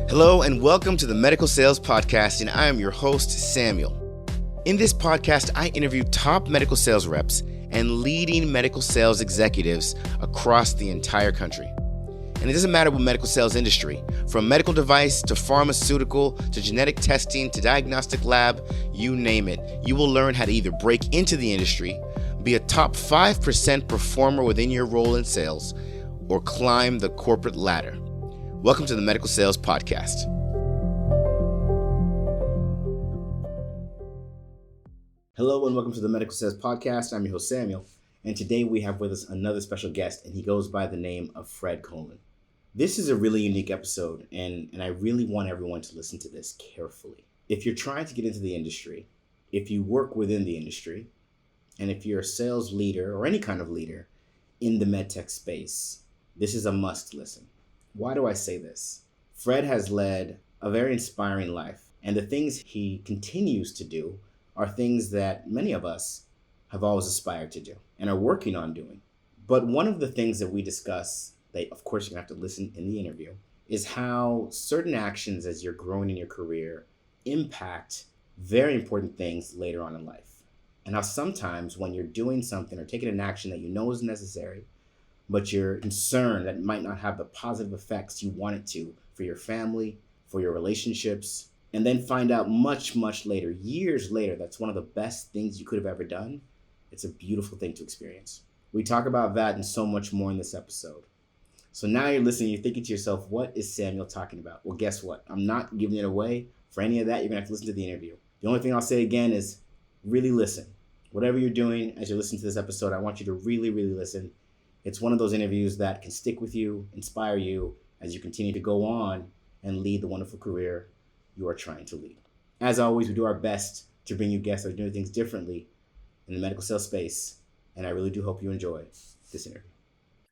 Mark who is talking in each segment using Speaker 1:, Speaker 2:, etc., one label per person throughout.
Speaker 1: Hello and welcome to the Medical Sales Podcast, and I am your host, Samuel. In this podcast, I interview top medical sales reps and leading medical sales executives across the entire country. And it doesn't matter what medical sales industry, from medical device to pharmaceutical to genetic testing to diagnostic lab, you name it. You will learn how to either break into the industry, be a top 5% performer within your role in sales, or climb the corporate ladder. Welcome to the Medical Sales Podcast. Hello and welcome to the Medical Sales Podcast. I'm your host, Samuel, and today we have with us another special guest, and he goes by the name of Fred Colen. This is a really unique episode, and I really want everyone to listen to this carefully. If you're trying to get into the industry, if you work within the industry, and if you're a sales leader or any kind of leader in the Medtech space, this is a must listen. Why do I say this? Fred has led a very inspiring life, and the things he continues to do are things that many of us have always aspired to do and are working on doing. But one of the things that we discuss, that of course you're gonna have to listen in the interview, is how certain actions as you're growing in your career impact very important things later on in life. And how sometimes when you're doing something or taking an action that you know is necessary, but you're concerned that it might not have the positive effects you want it to for your family, for your relationships, and then find out much, much later, years later, that's one of the best things you could have ever done. It's a beautiful thing to experience. We talk about that and so much more in this episode. So now you're listening, you're thinking to yourself, what is Samuel talking about? Well, guess what? I'm not giving it away. For any of that, you're gonna have to listen to the interview. The only thing I'll say again is really listen. Whatever you're doing as you're listening to this episode, I want you to really, really listen. It's one of those interviews that can stick with you, inspire you as you continue to go on and lead the wonderful career you are trying to lead. As always, we do our best to bring you guests that are doing things differently in the medical sales space, and I really do hope you enjoy this interview.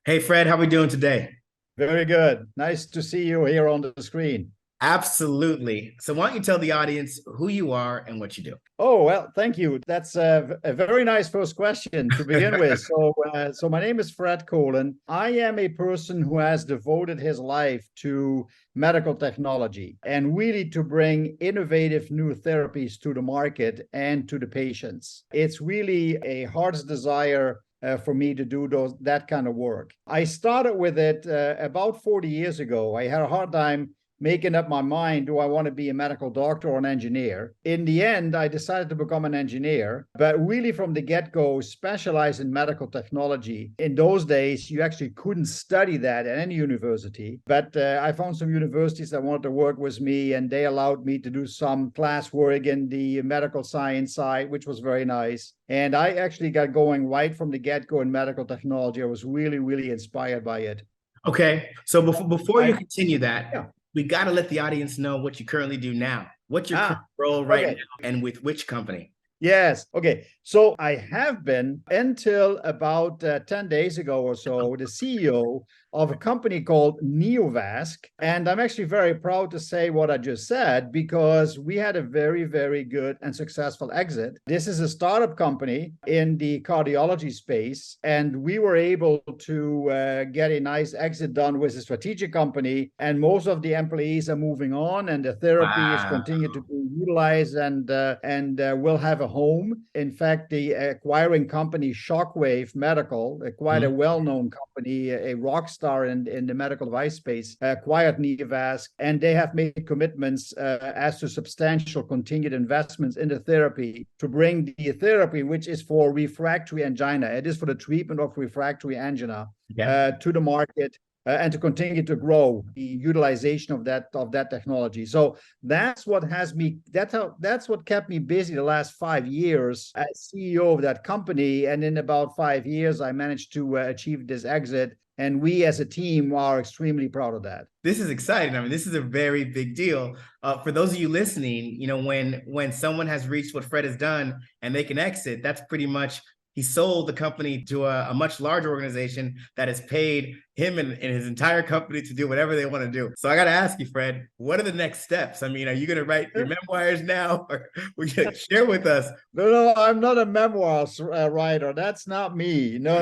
Speaker 1: Hey, Fred, how are we doing today?
Speaker 2: Very good. Nice to see you here on the screen.
Speaker 1: Absolutely. So why don't you tell the audience who you are and what you do?
Speaker 2: Oh, well, thank you. That's a very nice first question to begin with. So my name is Fred Colen. I am a person who has devoted his life to medical technology and really to bring innovative new therapies to the market and to the patients. It's really a heart's desire for me to do that kind of work. I started with it about 40 years ago. I had a hard time making up my mind, do I want to be a medical doctor or an engineer? In the end, I decided to become an engineer, but really from the get-go, specialize in medical technology. In those days, you actually couldn't study that at any university, but I found some universities that wanted to work with me, and they allowed me to do some classwork in the medical science side, which was very nice. And I actually got going right from the get-go in medical technology. I was really, really inspired by it.
Speaker 1: Okay, so before you continue that, we got to let the audience know what you currently do now. What's your current role right now and with which company?
Speaker 2: Yes. Okay. So I have been, until about 10 days ago or so, the CEO of a company called Neovasc. And I'm actually very proud to say what I just said, because we had a very, very good and successful exit. This is a startup company in the cardiology space, and we were able to get a nice exit done with a strategic company, and most of the employees are moving on, and the therapy is continued to be utilized, and will have a home. In fact, the acquiring company Shockwave Medical, quite a well-known company, a rock star in the medical device space, acquired Neovasc, and they have made commitments as to substantial continued investments in the therapy to bring the therapy, which is for refractory angina. It is for the treatment of refractory angina to the market. And to continue to grow the utilization of that technology. So that's what that's what kept me busy the last 5 years as CEO of that company. And in about 5 years, I managed to achieve this exit. And we as a team are extremely proud of that.
Speaker 1: This is exciting. I mean, this is a very big deal. For those of you listening, you know, when someone has reached what Fred has done and they can exit, that's pretty much, he sold the company to a much larger organization that has paid him and his entire company to do whatever they want to do. So I got to ask you, Fred, what are the next steps? I mean, are you going to write your memoirs now, or will you share with us?
Speaker 2: No, I'm not a memoirs writer. That's not me. No.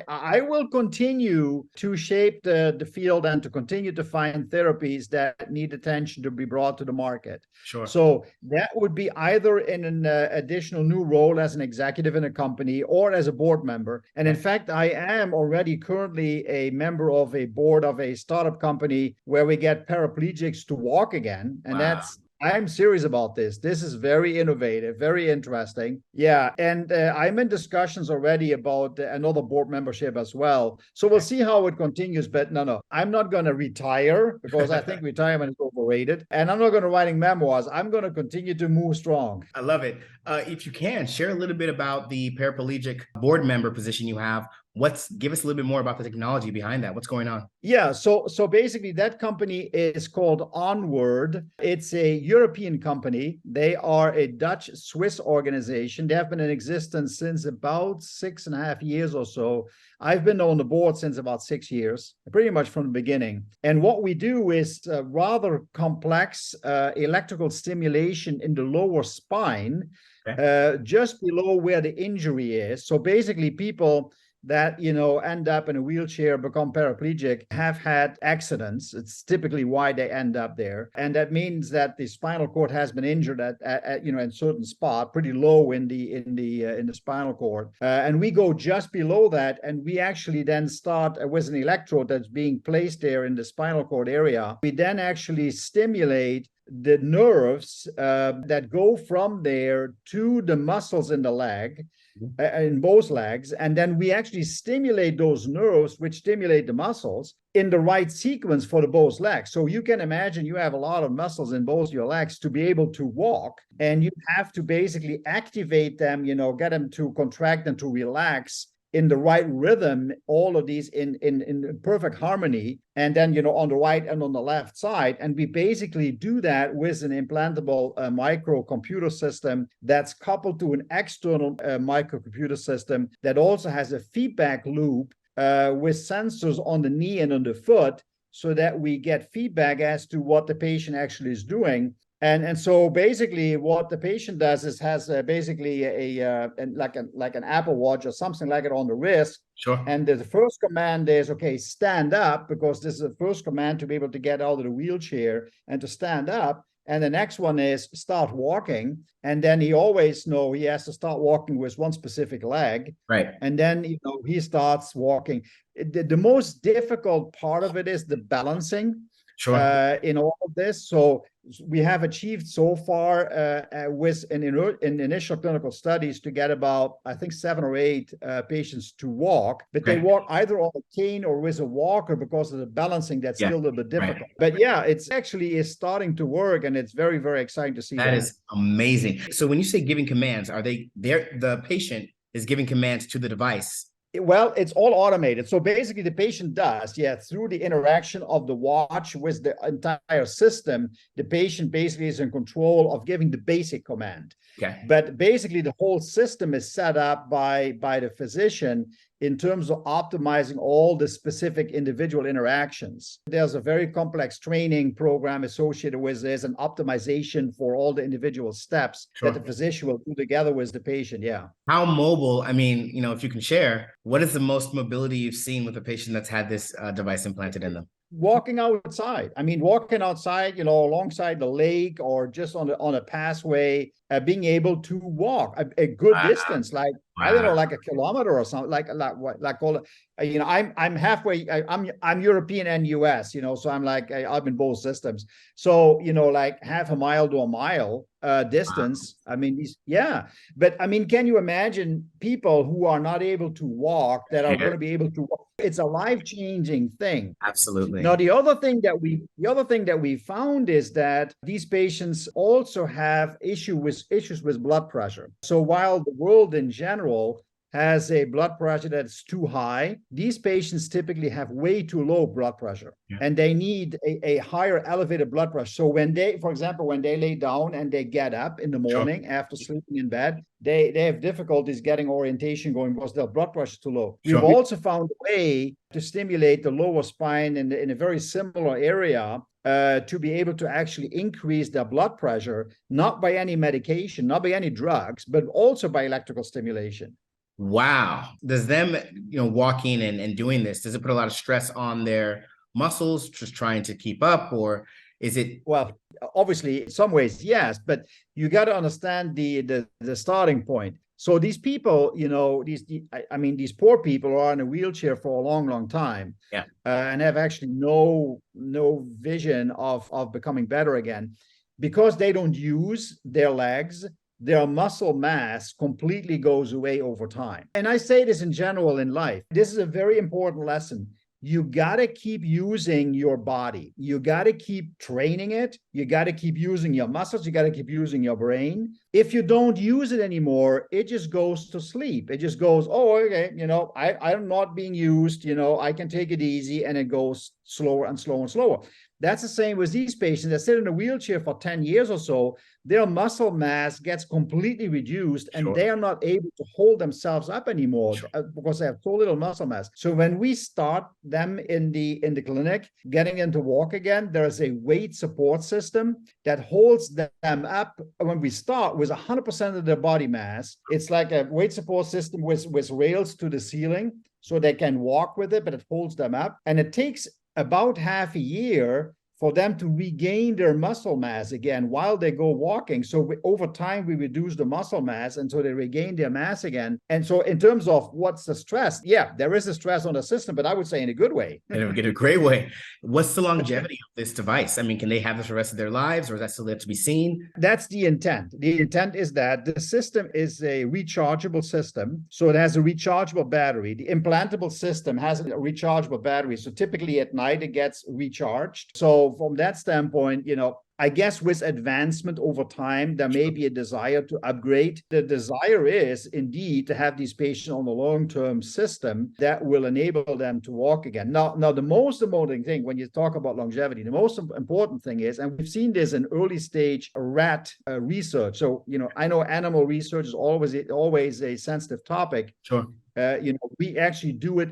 Speaker 2: I will continue to shape the field and to continue to find therapies that need attention to be brought to the market.
Speaker 1: Sure.
Speaker 2: So that would be either in an additional new role as an executive in a company or as a board member. And in fact, I am already currently a member of a board of a startup company where we get paraplegics to walk again. And I'm serious about this. This is very innovative, very interesting. Yeah. And I'm in discussions already about another board membership as well. So we'll see how it continues. But no, I'm not going to retire because I think retirement is overrated. And I'm not going to writing memoirs. I'm going to continue to move strong.
Speaker 1: I love it. If you can, share a little bit about the paraplegic board member position you have. Give us a little bit more about the technology behind that. What's going on?
Speaker 2: Yeah, so basically that company is called Onward. It's a European company. They are a Dutch-Swiss organization. They have been in existence since about 6.5 years or so. I've been on the board since about 6 years, pretty much from the beginning. And what we do is rather complex electrical stimulation in the lower spine, just below where the injury is. So basically people that end up in a wheelchair, become paraplegic, have had accidents. It's typically why they end up there, and that means that the spinal cord has been injured at in a certain spot, pretty low in the spinal cord, and we go just below that, and we actually then start with an electrode that's being placed there in the spinal cord area. We then actually stimulate the nerves that go from there to the muscles in the leg, in both legs, and then we actually stimulate those nerves, which stimulate the muscles in the right sequence for the both legs. So you can imagine you have a lot of muscles in both your legs to be able to walk, and you have to basically activate them, get them to contract and to relax in the right rhythm, all of these in perfect harmony, and then on the right and on the left side. And we basically do that with an implantable microcomputer system that's coupled to an external microcomputer system that also has a feedback loop with sensors on the knee and on the foot, so that we get feedback as to what the patient actually is doing. And so basically what the patient does is has basically like an Apple Watch or something like it on the wrist.
Speaker 1: Sure.
Speaker 2: And the first command is, okay, stand up, because this is the first command to be able to get out of the wheelchair and to stand up. And the next one is start walking. And then he always know he has to start walking with one specific leg.
Speaker 1: Right.
Speaker 2: And then, he starts walking. The most difficult part of it is the balancing.
Speaker 1: Sure.
Speaker 2: In all of this. So we have achieved so far with in initial clinical studies to get about, I think, 7 or 8 patients to walk, but they walk either on a cane or with a walker because of the balancing that's still a little bit difficult. Right. But yeah, it's actually is starting to work, and it's very, very exciting to see that.
Speaker 1: That is amazing. So when you say giving commands, are they there? The patient is giving commands to the device?
Speaker 2: Well, it's all automated. So basically the patient does, through the interaction of the watch with the entire system, the patient basically is in control of giving the basic command.
Speaker 1: Okay.
Speaker 2: But basically the whole system is set up by the physician in terms of optimizing all the specific individual interactions. There's a very complex training program associated with this, and optimization for all the individual steps that the physician will do together with the patient. Yeah.
Speaker 1: How mobile, I mean, if you can share, what is the most mobility you've seen with a patient that's had this device implanted in them?
Speaker 2: Walking outside. Walking outside, alongside the lake or just on a pathway, being able to walk a good distance, like I don't know, like a kilometer or something, I'm halfway. I'm European and US, so I'm I'm in both systems. So like half a mile to a mile distance. But can you imagine people who are not able to walk that are going to be able to walk? It's a life-changing thing.
Speaker 1: Absolutely.
Speaker 2: Now, the other thing that we found is that these patients also have issues with blood pressure. So while the world in general has a blood pressure that's too high. These patients typically have way too low blood pressure, and they need a higher elevated blood pressure. So when they, for example, when they lay down and they get up in the morning after sleeping in bed, they have difficulties getting orientation going because their blood pressure is too low. We've also found a way to stimulate the lower spine in a very similar area to be able to actually increase their blood pressure, not by any medication, not by any drugs, but also by electrical stimulation.
Speaker 1: Wow. Does them, walking and doing this, does it put a lot of stress on their muscles just trying to keep up, or is it?
Speaker 2: Well, obviously, in some ways, yes, but you got to understand the starting point. So these people, these poor people are in a wheelchair for a long, long time, and have actually no vision of becoming better again, because they don't use their legs. Their muscle mass completely goes away over time. And I say this in general in life. This is a very important lesson. You got to keep using your body. You got to keep training it. You got to keep using your muscles. You got to keep using your brain. If you don't use it anymore, it just goes to sleep. It just goes, oh, okay, I'm not being used. I can take it easy, and it goes slower and slower and slower. That's the same with these patients that sit in a wheelchair for 10 years or so. Their muscle mass gets completely reduced, and they are not able to hold themselves up anymore because they have so little muscle mass. So when we start them in the clinic, getting them to walk again, there is a weight support system that holds them up when we start with 100% of their body mass. It's like a weight support system with rails to the ceiling, so they can walk with it, but it holds them up. And it takes about half a year for them to regain their muscle mass again while they go walking. So over time, we reduce the muscle mass, and so they regain their mass again. And so in terms of what's the stress, yeah, there is a stress on the system, but I would say in a good way.
Speaker 1: In a great way. What's the longevity of this device? I mean, can they have this for the rest of their lives, or is that still yet to be seen?
Speaker 2: That's the intent. The intent is that the system is a rechargeable system. So it has a rechargeable battery. The implantable system has a rechargeable battery. So typically at night, it gets recharged. So from that standpoint, I guess with advancement over time, there may be a desire to upgrade. The desire is indeed to have these patients on a long-term system that will enable them to walk again. Now, the most important thing when you talk about longevity, the most important thing is, and we've seen this in early stage rat research. So, I know animal research is always a sensitive topic.
Speaker 1: Sure.
Speaker 2: We actually do it,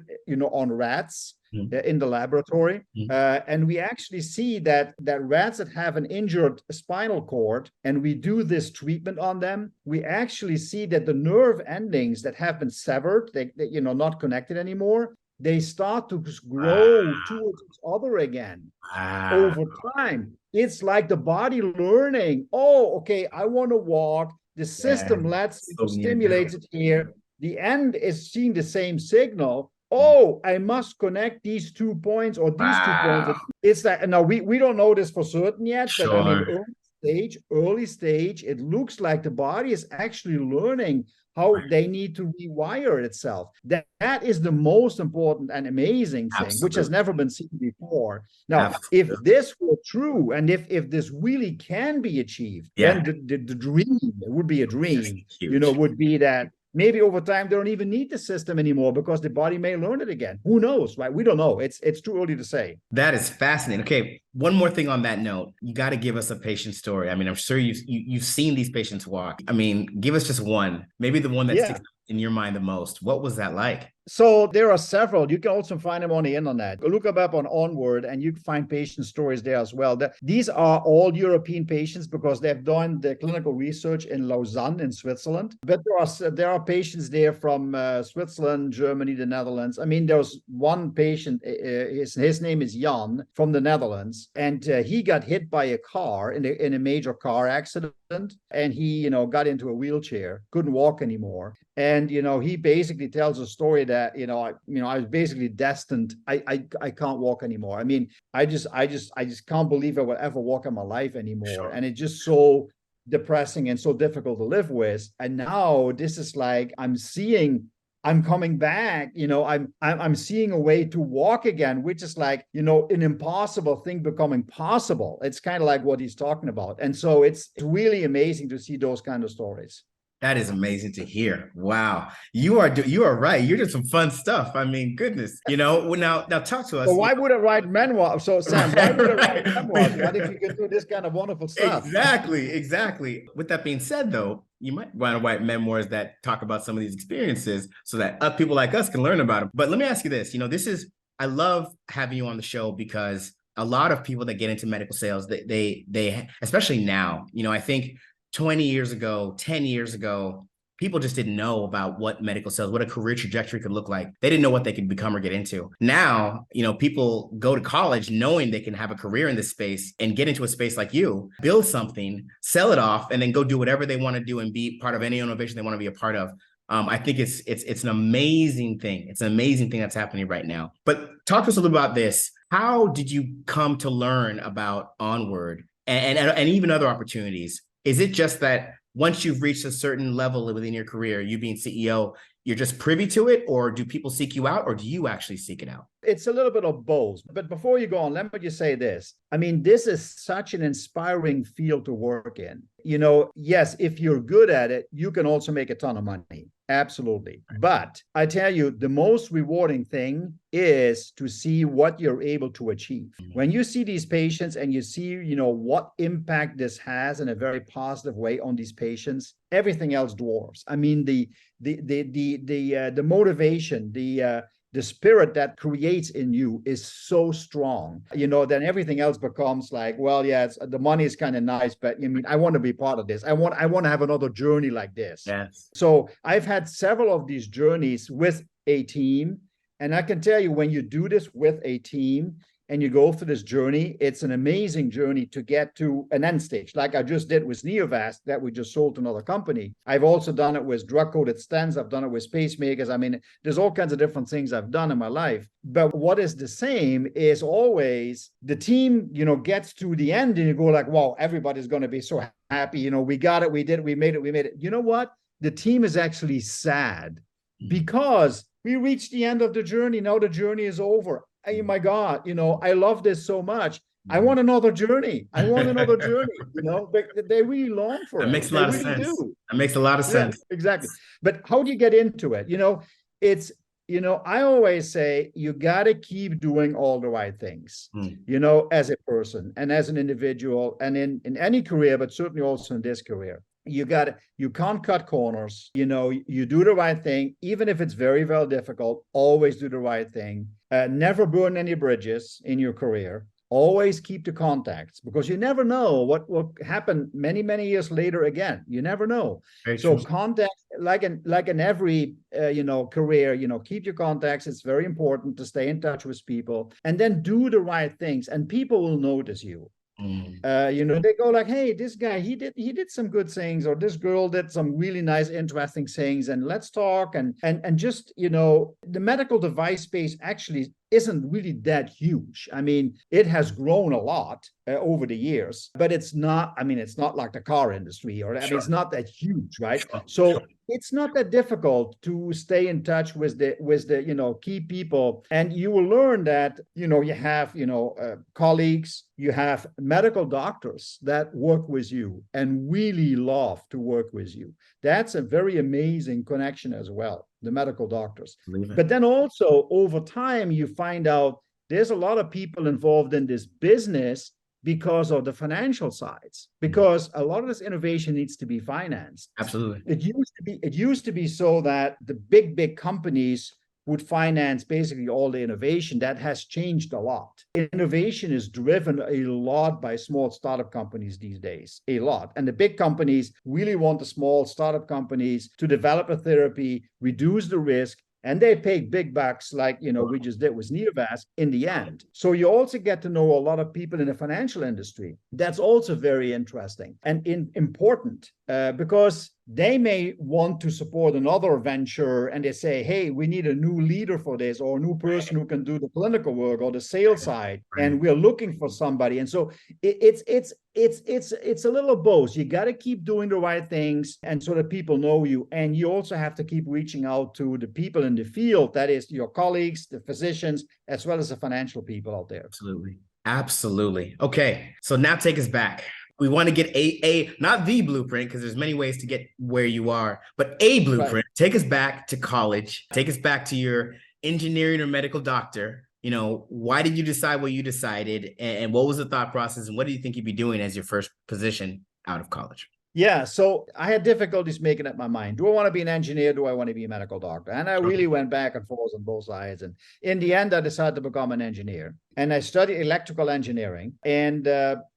Speaker 2: on rats. In the laboratory. And we actually see that rats that have an injured spinal cord, and we do this treatment on them, we actually see that the nerve endings that have been severed, they not connected anymore, they start to grow towards each other again over time. It's like the body learning, oh, okay, I want to walk. The system stimulates it here. The end is seeing the same signal. Oh, I must connect these 2 points or these 2 points. It's that now we don't know this for certain yet, but I mean, early stage, it looks like the body is actually learning how they need to rewire itself. That is the most important and amazing thing, which has never been seen before. Now, if this were true, and if this really can be achieved, then the dream, it would be a dream, would be that maybe over time, they don't even need the system anymore because the body may learn it again. Who knows, right? We don't know. It's too early to say.
Speaker 1: That is fascinating. Okay, one more thing on that note. You got to give us a patient story. I mean, I'm sure you've seen these patients walk. I mean, give us just one, maybe the one that sticks in your mind the most. What was that like?
Speaker 2: So there are several. You can also find them on the internet. Look them up on Onward, and you can find patient stories there as well. These are all European patients because they've done the clinical research in Lausanne in Switzerland. But there are patients there from Switzerland, Germany, the Netherlands. I mean, there's one patient, his name is Jan from the Netherlands, and he got hit by a car in a major car accident, and he got into a wheelchair, couldn't walk anymore. And he basically tells a story that I was basically destined. I can't walk anymore. I mean, I just can't believe I will ever walk in my life anymore. Sure. And it's just so depressing and so difficult to live with. And now this is like I'm coming back. I'm seeing a way to walk again, which is like an impossible thing becoming possible. It's kind of like what he's talking about. And so it's really amazing to see those kind of stories.
Speaker 1: That is amazing to hear. Wow. You are right. You're doing some fun stuff. I mean, goodness. Well, now talk to
Speaker 2: So
Speaker 1: us.
Speaker 2: why would I write memoirs? So Sam, why
Speaker 1: Right,
Speaker 2: would I write memoirs? What if
Speaker 1: right.
Speaker 2: you can do this kind of wonderful stuff?
Speaker 1: Exactly, exactly. With that being said, though, you might want to write memoirs that talk about some of these experiences so that people like us can learn about them. But let me ask you this, I love having you on the show because a lot of people that get into medical sales, they especially now, I think 20 years ago, 10 years ago, people just didn't know about what medical sales, what a career trajectory could look like. They didn't know what they could become or get into. Now, people go to college knowing they can have a career in this space and get into a space like you, build something, sell it off, and then go do whatever they want to do and be part of any innovation they want to be a part of. I think it's an amazing thing. It's an amazing thing that's happening right now. But talk to us a little about this. How did you come to learn about Onward and even other opportunities? Is it just that once you've reached a certain level within your career, you being CEO, you're just privy to it, or do people seek you out, or do you actually seek it out?
Speaker 2: It's a little bit of both. But before you go on, let me just say this. I mean, this is such an inspiring field to work in. Yes, if you're good at it, you can also make a ton of money. Absolutely. But I tell you, the most rewarding thing is to see what you're able to achieve. When you see these patients and you see, what impact this has in a very positive way on these patients, everything else dwarfs. I mean, the motivation, the spirit that creates in you is so strong, then everything else becomes like, well, yeah, the money is kind of nice, but I want to be part of this. I want to have another journey like this.
Speaker 1: Yes.
Speaker 2: So I've had several of these journeys with a team. And I can tell you, when you do this with a team and you go through this journey, it's an amazing journey to get to an end stage, like I just did with Neovasc that we just sold to another company. I've also done it with drug-coated stents. I've done it with pacemakers. I mean, there's all kinds of different things I've done in my life. But what is the same is always the team, gets to the end and you go like, wow, everybody's going to be so happy. We got it. We did it. We made it. You know what? The team is actually sad because we reached the end of the journey. Now the journey is over. Oh my God, I love this so much. I want another journey. I want another journey. They really long for it.
Speaker 1: That makes a lot of sense. That makes a lot of sense.
Speaker 2: Exactly. But how do you get into it? It's, I always say you got to keep doing all the right things, as a person and as an individual and in any career, but certainly also in this career. You can't cut corners. You do the right thing, even if it's very, very difficult. Always do the right thing. Never burn any bridges in your career. Always keep the contacts, because you never know what will happen many, many years later again. You never know.
Speaker 1: Very
Speaker 2: so
Speaker 1: true.
Speaker 2: Contacts, like in every career, keep your contacts. It's very important to stay in touch with people, and then do the right things, and people will notice you. They go like, hey, this guy, he did some good things, or this girl did some really nice, interesting things, and let's talk. And just, the medical device space actually isn't really that huge. I mean, it has grown a lot over the years, but it's not like the car industry, or it's not that huge, right? So it's not that difficult to stay in touch with the key people, and you will learn that you have colleagues, you have medical doctors that work with you and really love to work with you. That's a very amazing connection as well, the medical doctors. But then also over time, you find out there's a lot of people involved in this business because of the financial sides, because a lot of this innovation needs to be financed.
Speaker 1: Absolutely.
Speaker 2: It used to be so that the big companies would finance basically all the innovation. That has changed a lot. Innovation is driven a lot by small startup companies these days, a lot. And the big companies really want the small startup companies to develop a therapy, reduce the risk, and they pay big bucks like, we just did with Neovasc in the end. So you also get to know a lot of people in the financial industry. That's also very interesting and important because they may want to support another venture, and they say, hey, we need a new leader for this, or a new person who can do the clinical work or the sales side, and we're looking for somebody. And so it's a little of both. You got to keep doing the right things, and so that people know you, and you also have to keep reaching out to the people in the field, that is your colleagues, the physicians, as well as the financial people out there.
Speaker 1: Absolutely. Okay, so now take us back. We want to get not the blueprint, because there's many ways to get where you are, but a blueprint. Right. Take us back to college. Take us back to your engineering or medical doctor. Why did you decide what you decided, and what was the thought process, and what do you think you'd be doing as your first position out of college?
Speaker 2: Yeah, so I had difficulties making up my mind. Do I want to be an engineer? Do I want to be a medical doctor? And I really went back and forth on both sides. And in the end, I decided to become an engineer. And I studied electrical engineering. And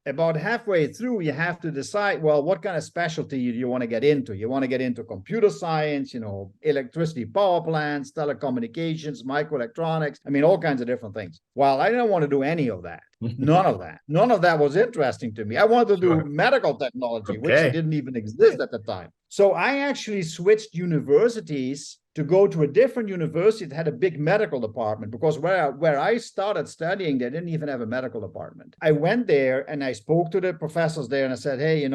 Speaker 2: about halfway through, you have to decide, well, what kind of specialty do you want to get into? You want to get into computer science, electricity power plants, telecommunications, microelectronics. I mean, all kinds of different things. Well, I didn't want to do any of that. None of that. None of that was interesting to me. I wanted to do medical technology, which didn't even exist at the time. So I actually switched universities to go to a different university that had a big medical department, because where I started studying, they didn't even have a medical department. I went there and I spoke to the professors there and I said, hey,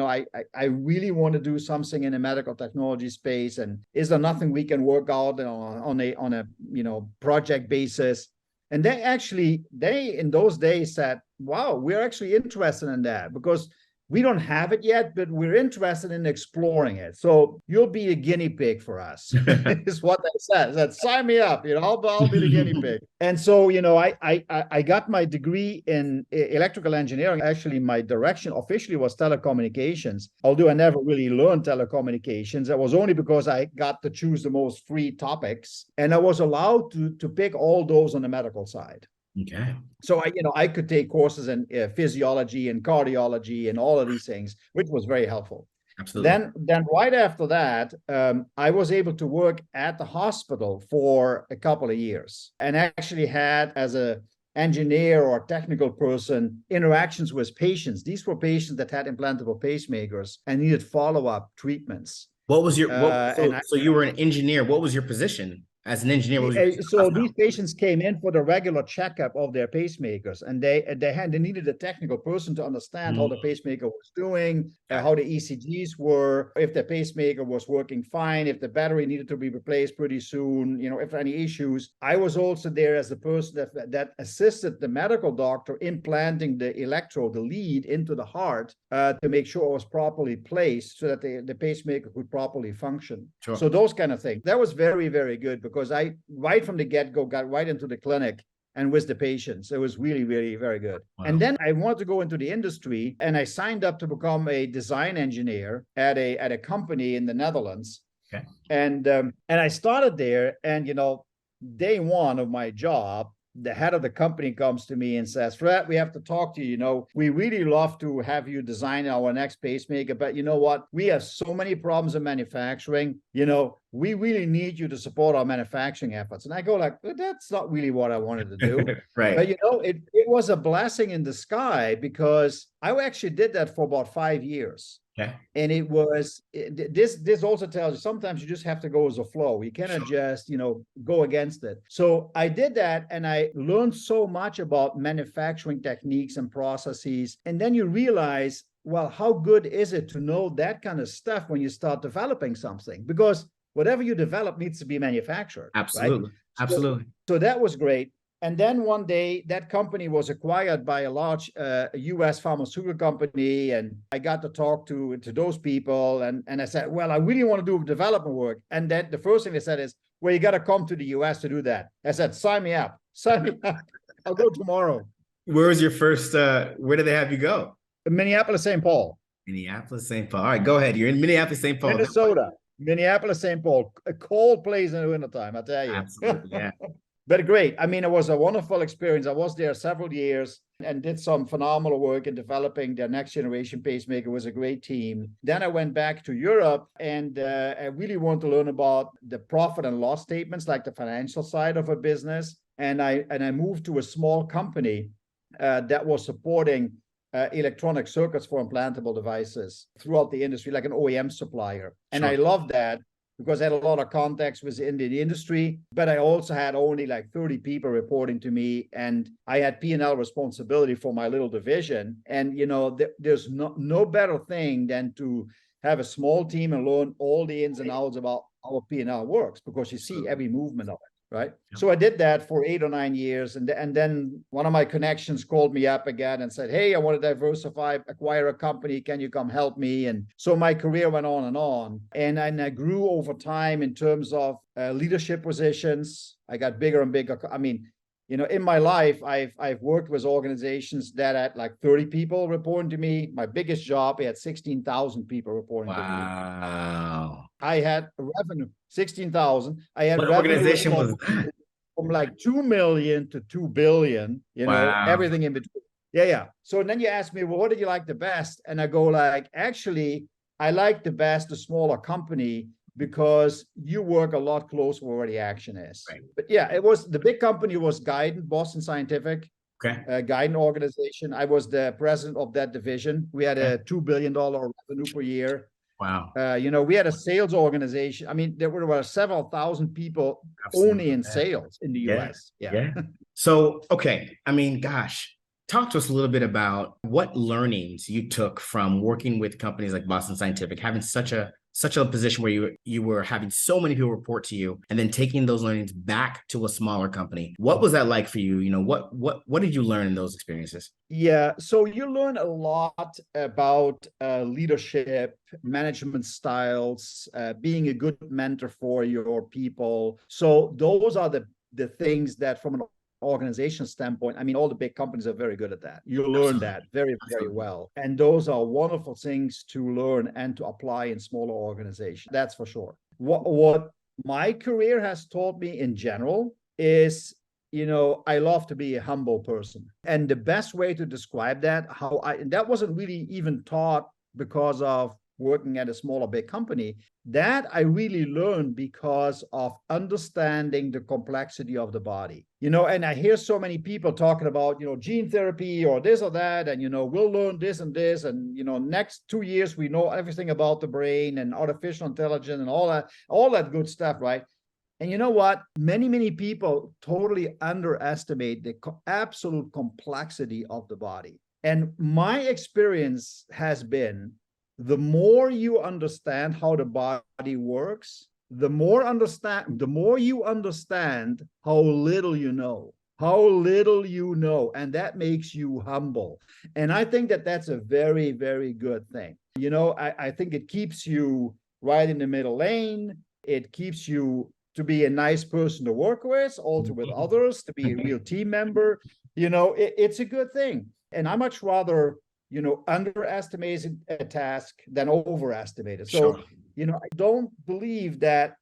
Speaker 2: I really want to do something in the medical technology space. And is there nothing we can work out on a project basis? And they in those days said, wow, we're actually interested in that, because we don't have it yet, but we're interested in exploring it. So you'll be a guinea pig for us, is what they said. That sign me up, I'll be the guinea pig. And so, I got my degree in electrical engineering. Actually, my direction officially was telecommunications, although I never really learned telecommunications. That was only because I got to choose the most free topics, and I was allowed to pick all those on the medical side.
Speaker 1: Okay.
Speaker 2: So I could take courses in physiology and cardiology and all of these things, which was very helpful.
Speaker 1: Absolutely.
Speaker 2: Then right after that, I was able to work at the hospital for a couple of years, and actually had, as a engineer or technical person, interactions with patients. These were patients that had implantable pacemakers and needed follow-up treatments.
Speaker 1: What was your so you were an engineer. What was your position? As an engineer,
Speaker 2: so these patients came in for the regular checkup of their pacemakers, and they needed a technical person to understand how the pacemaker was doing, how the ECGs were, if the pacemaker was working fine, if the battery needed to be replaced pretty soon, if any issues. I was also there as the person that assisted the medical doctor in planting the electrode, the lead, into the heart to make sure it was properly placed so that the pacemaker could properly function. Sure. So those kind of things. That was very, very good, because I, right from the get-go, got right into the clinic and with the patients. It was really, really very good. Wow. And then I wanted to go into the industry, and I signed up to become a design engineer at a company in the Netherlands. Okay. And I started there, and day one of my job, the head of the company comes to me and says, Fred, we have to talk to you. We really love to have you design our next pacemaker, but you know what? We have so many problems in manufacturing. We really need you to support our manufacturing efforts. And I go like, well, that's not really what I wanted to do. Right. But it was a blessing in the sky, because I actually did that for about 5 years. Okay. And it was this also tells you sometimes you just have to go as a flow. You cannot just go against it. So I did that, and I learned so much about manufacturing techniques and processes. And then you realize, well, how good is it to know that kind of stuff when you start developing something? Because whatever you develop needs to be manufactured.
Speaker 1: Absolutely. Right? Absolutely.
Speaker 2: So that was great. And then one day, that company was acquired by a large U.S. pharmaceutical company, and I got to talk to those people, and I said, well, I really want to do development work. And then the first thing they said is, well, you got to come to the U.S. to do that. I said, sign me up. I'll go tomorrow.
Speaker 1: Where was your first, where did they have you go?
Speaker 2: Minneapolis, St. Paul.
Speaker 1: Minneapolis, St. Paul. All right, go ahead. You're in Minneapolis, St. Paul.
Speaker 2: Minnesota. Minneapolis, St. Paul. A cold place in the wintertime, I tell you.
Speaker 1: Absolutely, yeah.
Speaker 2: But great. I mean, it was a wonderful experience. I was there several years and did some phenomenal work in developing their next generation pacemaker. It was a great team. Then I went back to Europe, and I really wanted to learn about the profit and loss statements, like the financial side of a business. And I moved to a small company that was supporting electronic circuits for implantable devices throughout the industry, like an OEM supplier. And I loved that, because I had a lot of contacts within the industry, but I also had only like 30 people reporting to me, and I had P&L responsibility for my little division. And, there's no better thing than to have a small team and learn all the ins and outs about how P&L works, because you see every movement of it. right?
Speaker 1: Yeah.
Speaker 2: So I did that for 8 or 9 years. And then one of my connections called me up again and said, hey, I want to diversify, acquire a company. Can you come help me? And so my career went on and on. And I grew over time in terms of leadership positions. I got bigger and bigger. I mean, in my life, I've worked with organizations that had like 30 people reporting to me. My biggest job, I had 16,000 people reporting to me.
Speaker 1: Wow.
Speaker 2: I had revenue, 16,000. I had
Speaker 1: What
Speaker 2: revenues
Speaker 1: organization was that?
Speaker 2: from like 2 million to 2 billion,
Speaker 1: Wow.
Speaker 2: everything in between. Yeah. So then you ask me, well, what did you like the best? And I go like, actually, I like the best the smaller company because you work a lot closer where the action is.
Speaker 1: Right.
Speaker 2: But yeah, it was the big company was Guidant, Boston Scientific,
Speaker 1: Okay.
Speaker 2: Guidant organization. I was the president of that division. We had a $2 billion revenue per year.
Speaker 1: Wow.
Speaker 2: We had a sales organization. I mean, there were several thousand people
Speaker 1: Absolutely.
Speaker 2: only in sales in the US.
Speaker 1: Yeah. So, okay. I mean, gosh, talk to us a little bit about what learnings you took from working with companies like Boston Scientific, having such a position where you were having so many people report to you, and then taking those learnings back to a smaller company. What was that like for you? What did you learn in those experiences?
Speaker 2: Yeah, so you learn a lot about leadership, management styles, being a good mentor for your people. So those are the things that from an organization standpoint, I mean, all the big companies are very good at that. You learn that very, very well. And those are wonderful things to learn and to apply in smaller organizations. That's for sure. What my career has taught me in general is, I love to be a humble person. And the best way to describe that, that wasn't really even taught because of working at a smaller big company. That I really learned because of understanding the complexity of the body. And I hear so many people talking about, gene therapy or this or that, and, we'll learn this and this, and, next 2 years, we know everything about the brain and artificial intelligence and all that good stuff, right? And you know what? Many, many people totally underestimate the absolute complexity of the body. And my experience has been the more you understand how the body works, the more you understand how little you know. And that makes you humble. And I think that that's a very, very good thing. I think it keeps you right in the middle lane. It keeps you to be a nice person to work with, also with others, to be a real team member. It's a good thing. And I much rather, underestimate a task than overestimate it. So, I don't believe that,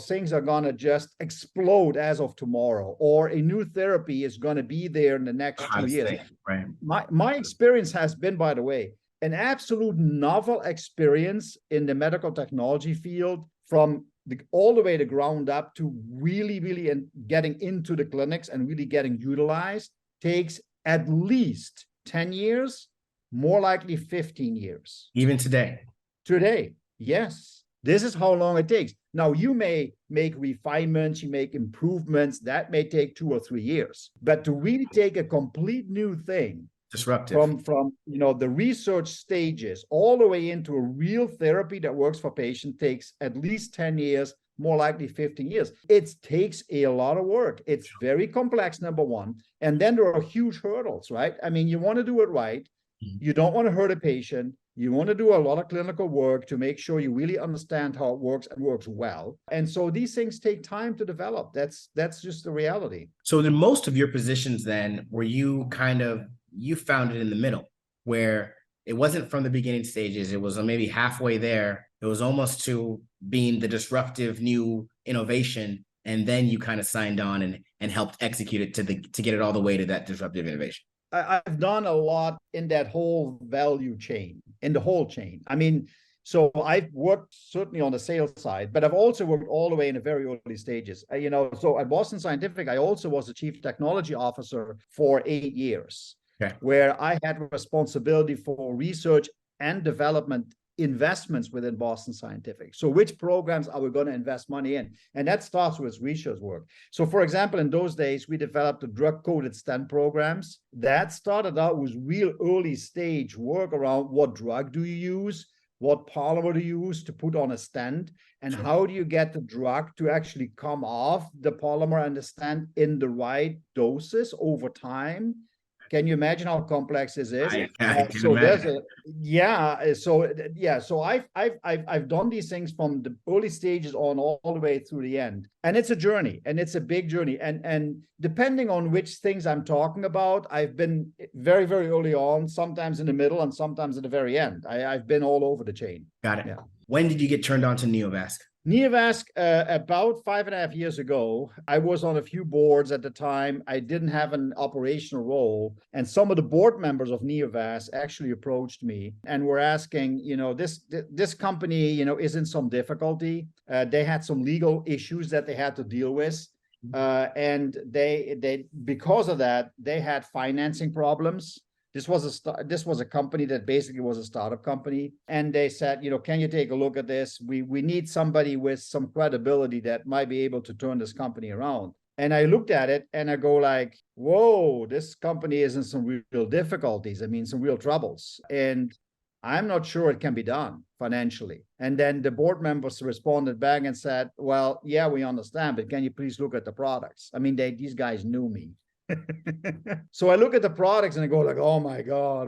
Speaker 2: things are going to just explode as of tomorrow, or a new therapy is going to be there in the next 2 years.
Speaker 1: Right.
Speaker 2: My experience has been, by the way, an absolute novel experience in the medical technology field, from all the way to ground up to really, really getting into the clinics and really getting utilized, takes at least 10 years, more likely 15 years.
Speaker 1: Even today?
Speaker 2: Today, yes. This is how long it takes. Now, you may make refinements, you make improvements, that may take 2 or 3 years. But to really take a complete new thing,
Speaker 1: disruptive,
Speaker 2: from the research stages all the way into a real therapy that works for patients, takes at least 10 years, more likely 15 years. It takes a lot of work. It's very complex, number one. And then there are huge hurdles, right? I mean, you want to do it right. You don't want to hurt a patient. You want to do a lot of clinical work to make sure you really understand how it works and works well. And so these things take time to develop. That's just the reality.
Speaker 1: So in most of your positions then, were you you found it in the middle, where it wasn't from the beginning stages, it was maybe halfway there, it was almost to being the disruptive new innovation, and then you kind of signed on and helped execute it to get it all the way to that disruptive innovation?
Speaker 2: I've done a lot in that whole value chain, in the whole chain. I mean, so I've worked certainly on the sales side, but I've also worked all the way in the very early stages. So at Boston Scientific, I also was the chief technology officer for 8 years, where I had responsibility for research and development investments within Boston Scientific. So which programs are we going to invest money in? And that starts with research work. So for example, in those days, we developed the drug-coated stent programs. That started out with real early stage work around what drug do you use? what polymer to use to put on a stent, and how do you get the drug to actually come off the polymer and the stent in the right doses over time. Can you imagine how complex this is?
Speaker 1: I can
Speaker 2: So there's
Speaker 1: imagine.
Speaker 2: so I've done these things from the early stages on all the way through the end, and it's a journey, and it's a big journey, and depending on which things I'm talking about, I've been very, very early on, sometimes in the middle, and sometimes at the very end. I've been all over the chain.
Speaker 1: Got it.
Speaker 2: Yeah.
Speaker 1: When did you get turned on to Neovasc?
Speaker 2: Neovasc, about 5.5 years ago, I was on a few boards at the time. I didn't have an operational role. And some of the board members of Neovasc actually approached me and were asking, this company, is in some difficulty. They had some legal issues that they had to deal with. And they because of that, they had financing problems. This was a company that basically was a startup company, and they said, can you take a look at this? We need somebody with some credibility that might be able to turn this company around. And I looked at it and I go like, whoa, this company is in some real difficulties. I mean, some real troubles. And I'm not sure it can be done financially. And then the board members responded back and said, well, yeah, we understand, but can you please look at the products? I mean, these guys knew me. So I look at the products and I go like, oh my God.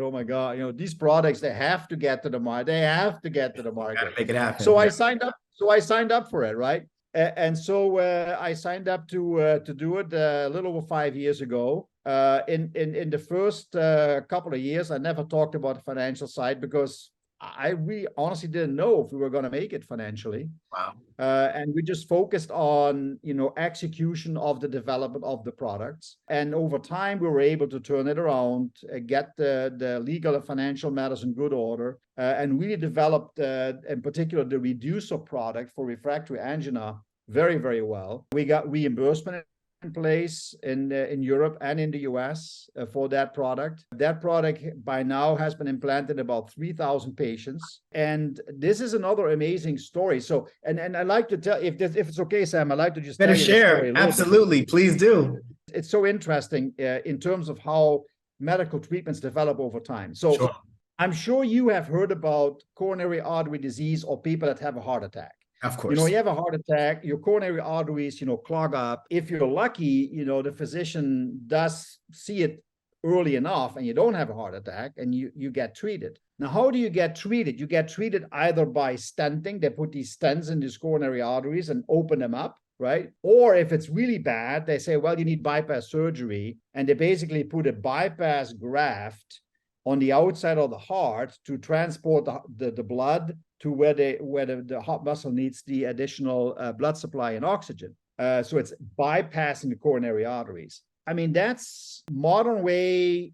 Speaker 2: These products, they have to get to the market. They have to get to the market.
Speaker 1: Make it happen.
Speaker 2: So I signed up for it, right? And so I signed up to do it a little over 5 years ago. In the first couple of years, I never talked about the financial side because I really honestly didn't know if we were going to make it financially.
Speaker 1: Wow.
Speaker 2: And we just focused on, execution of the development of the products. And over time, we were able to turn it around, get the legal and financial matters in good order, and really developed, in particular, the reducer product for refractory angina very, very well. We got reimbursement in place in Europe and in the US for that product. That product by now has been implanted in about 3,000 patients. And this is another amazing story. So, and I like to tell, if it's okay, Sam, I'd like to just
Speaker 1: better
Speaker 2: tell you
Speaker 1: share.
Speaker 2: The story a
Speaker 1: Absolutely.
Speaker 2: bit.
Speaker 1: Please do.
Speaker 2: It's so interesting in terms of how medical treatments develop over time. So
Speaker 1: Sure.
Speaker 2: I'm sure you have heard about coronary artery disease or people that have a heart attack.
Speaker 1: Of course.
Speaker 2: You have a heart attack, your coronary arteries, clog up. If you're lucky, the physician does see it early enough and you don't have a heart attack and you get treated. Now, how do you get treated? You get treated either by stenting. They put these stents in these coronary arteries and open them up, right? Or if it's really bad, they say, well, you need bypass surgery. And they basically put a bypass graft on the outside of the heart to transport the blood to where the heart muscle needs the additional blood supply and oxygen. So it's bypassing the coronary arteries. I mean, that's modern way,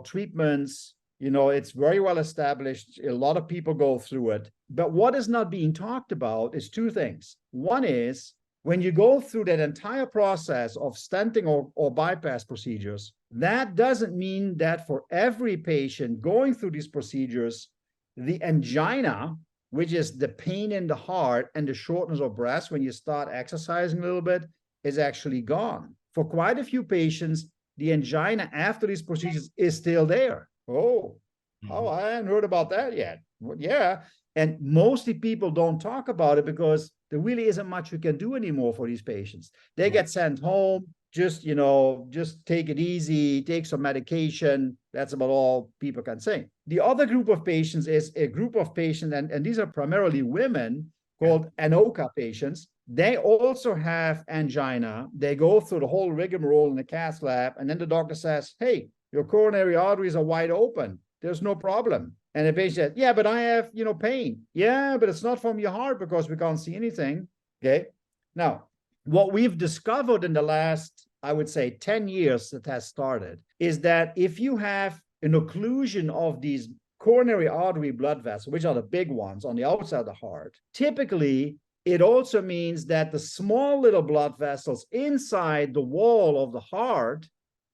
Speaker 2: treatments, it's very well established. A lot of people go through it. But what is not being talked about is two things. One is when you go through that entire process of stenting or bypass procedures, that doesn't mean that for every patient going through these procedures, the angina, which is the pain in the heart and the shortness of breath when you start exercising a little bit, is actually gone. For quite a few patients, the angina after these procedures is still there. Oh, I hadn't heard about that yet. Well, yeah. And mostly people don't talk about it because there really isn't much you can do anymore for these patients. They get sent home, just take it easy, take some medication. That's about all people can say. The other group of patients is a group of patients, and these are primarily women, called ANOCA patients. They also have angina. They go through the whole rigmarole in the cath lab, and then the doctor says, hey, your coronary arteries are wide open. There's no problem. And the patient says, yeah, but I have, pain. Yeah, but it's not from your heart because we can't see anything. Okay. Now, what we've discovered in the last, I would say, 10 years that has started is that if you have an occlusion of these coronary artery blood vessels, which are the big ones on the outside of the heart, typically it also means that the small little blood vessels inside the wall of the heart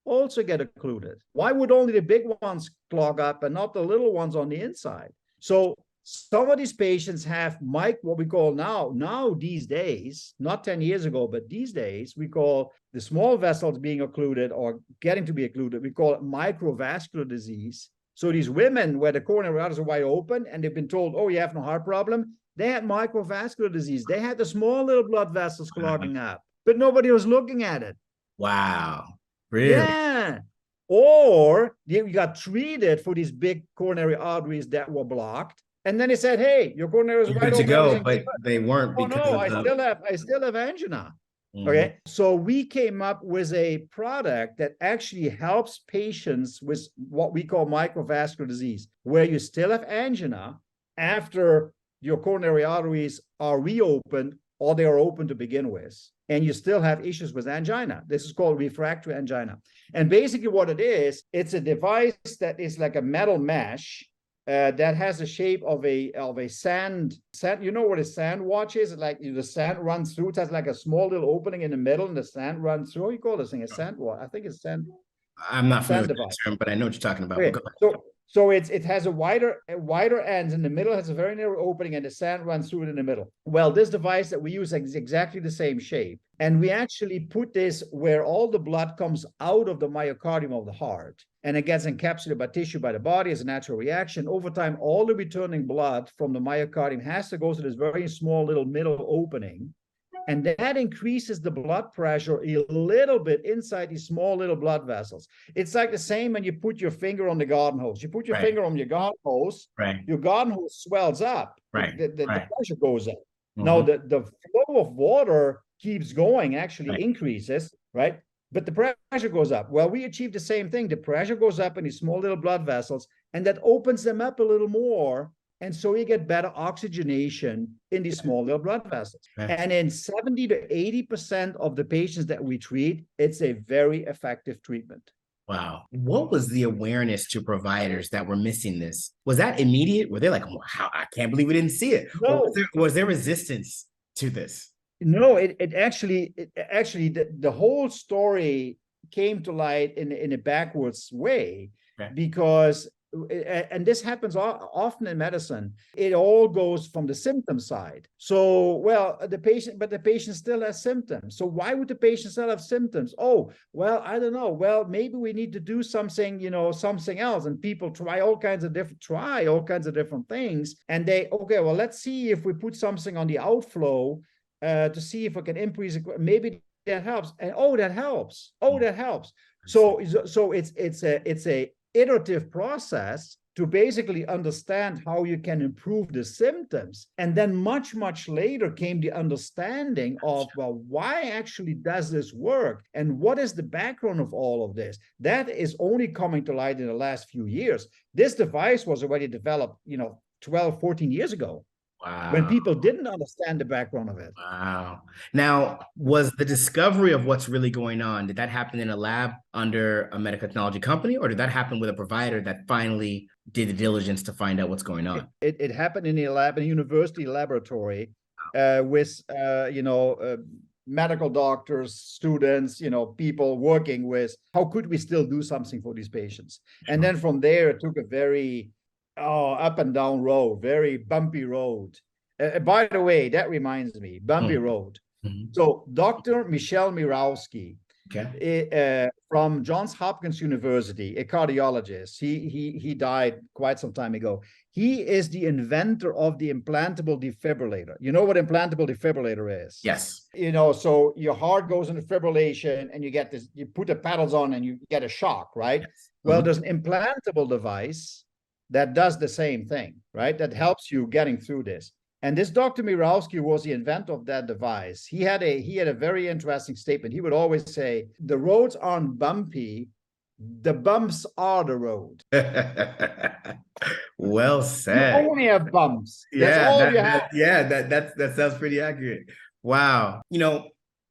Speaker 2: also get occluded. Why would only the big ones clog up and not the little ones on the inside? So some of these patients have what we call now these days, not 10 years ago, but these days, we call the small vessels being occluded or getting to be occluded, we call it microvascular disease. So these women where the coronary arteries are wide open and they've been told, oh, you have no heart problem, they had microvascular disease. They had the small little blood vessels clogging up, but nobody was looking at it.
Speaker 1: Wow. Really?
Speaker 2: Yeah. Or you got treated for these big coronary arteries that were blocked. And then they said, hey, your coronary is
Speaker 1: You're
Speaker 2: wide
Speaker 1: good to
Speaker 2: open.
Speaker 1: go, but they weren't
Speaker 2: Oh
Speaker 1: because
Speaker 2: no,
Speaker 1: of
Speaker 2: I still have angina.
Speaker 1: Mhm.
Speaker 2: Okay. So we came up with a product that actually helps patients with what we call microvascular disease, where you still have angina after your coronary arteries are reopened or they are open to begin with, and you still have issues with angina. This is called refractory angina. And basically what it is, it's a device that is like a metal mesh that has the shape of a sand. You know what a sand watch is? Like the sand runs through. It has like a small little opening in the middle, and the sand runs through. What do you call this thing? A sand watch? I think it's sand.
Speaker 1: I'm not familiar with
Speaker 2: device.
Speaker 1: the term, but I know what you're talking about.
Speaker 2: Okay. So it has a wider ends in the middle, has a very narrow opening, and the sand runs through it in the middle. Well, this device that we use is exactly the same shape. And we actually put this where all the blood comes out of the myocardium of the heart and it gets encapsulated by tissue by the body as a natural reaction. Over time, all the returning blood from the myocardium has to go to this very small little middle opening. And that increases the blood pressure a little bit inside these small little blood vessels. It's like the same when you put your finger on the garden hose. You put your finger on your garden hose, your garden hose swells up. The pressure goes up. Mm-hmm. Now, the flow of water keeps going, actually increases, right? But the pressure goes up. Well, we achieve the same thing. The pressure goes up in these small little blood vessels, and that opens them up a little more. And so you get better oxygenation in these small little blood vessels. And in 70 to 80% of the patients that we treat, it's a very effective treatment.
Speaker 1: Wow. What was the awareness to providers that were missing this? Was that immediate? Were they like, wow, I can't believe we didn't see it?
Speaker 2: No.
Speaker 1: Or was there resistance to this?
Speaker 2: No, it actually the whole story came to light in a backwards way because, and this happens often in medicine, it all goes from the symptom side. So, well, the patient still has symptoms. So why would the patient still have symptoms? Oh, well, I don't know. Well, maybe we need to do something, something else. And people try all kinds of different things. And well, let's see if we put something on the outflow to see if we can increase it. Maybe that helps. And that helps. That helps. So it's a iterative process to basically understand how you can improve the symptoms. And then much later came the understanding of, well, why actually does this work? And what is the background of all of this? That is only coming to light in the last few years. This device was already developed, 12, 14 years ago. Wow. When people didn't understand the background of it.
Speaker 1: Wow. Now, was the discovery of what's really going on, did that happen in a lab under a medical technology company, or did that happen with a provider that finally did the diligence to find out what's going on?
Speaker 2: It happened in a lab, in a university laboratory with, medical doctors, students, people working with how could we still do something for these patients? And then from there, it took a very up and down road, very bumpy road. By the way, that reminds me, bumpy road. Mm-hmm. So Dr. Michel Mirowski, from Johns Hopkins University, a cardiologist, he died quite some time ago. He is the inventor of the implantable defibrillator. You know what implantable defibrillator is?
Speaker 1: Yes.
Speaker 2: So your heart goes into fibrillation and you get this, you put the paddles on and you get a shock, right? Yes. Well, there's an implantable device that does the same thing, right? That helps you getting through this. And this Dr. Mirowski was the inventor of that device. He had a very interesting statement. He would always say, the roads aren't bumpy, the bumps are the road.
Speaker 1: Well said.
Speaker 2: You only have bumps. That's all you have.
Speaker 1: That sounds pretty accurate. Wow.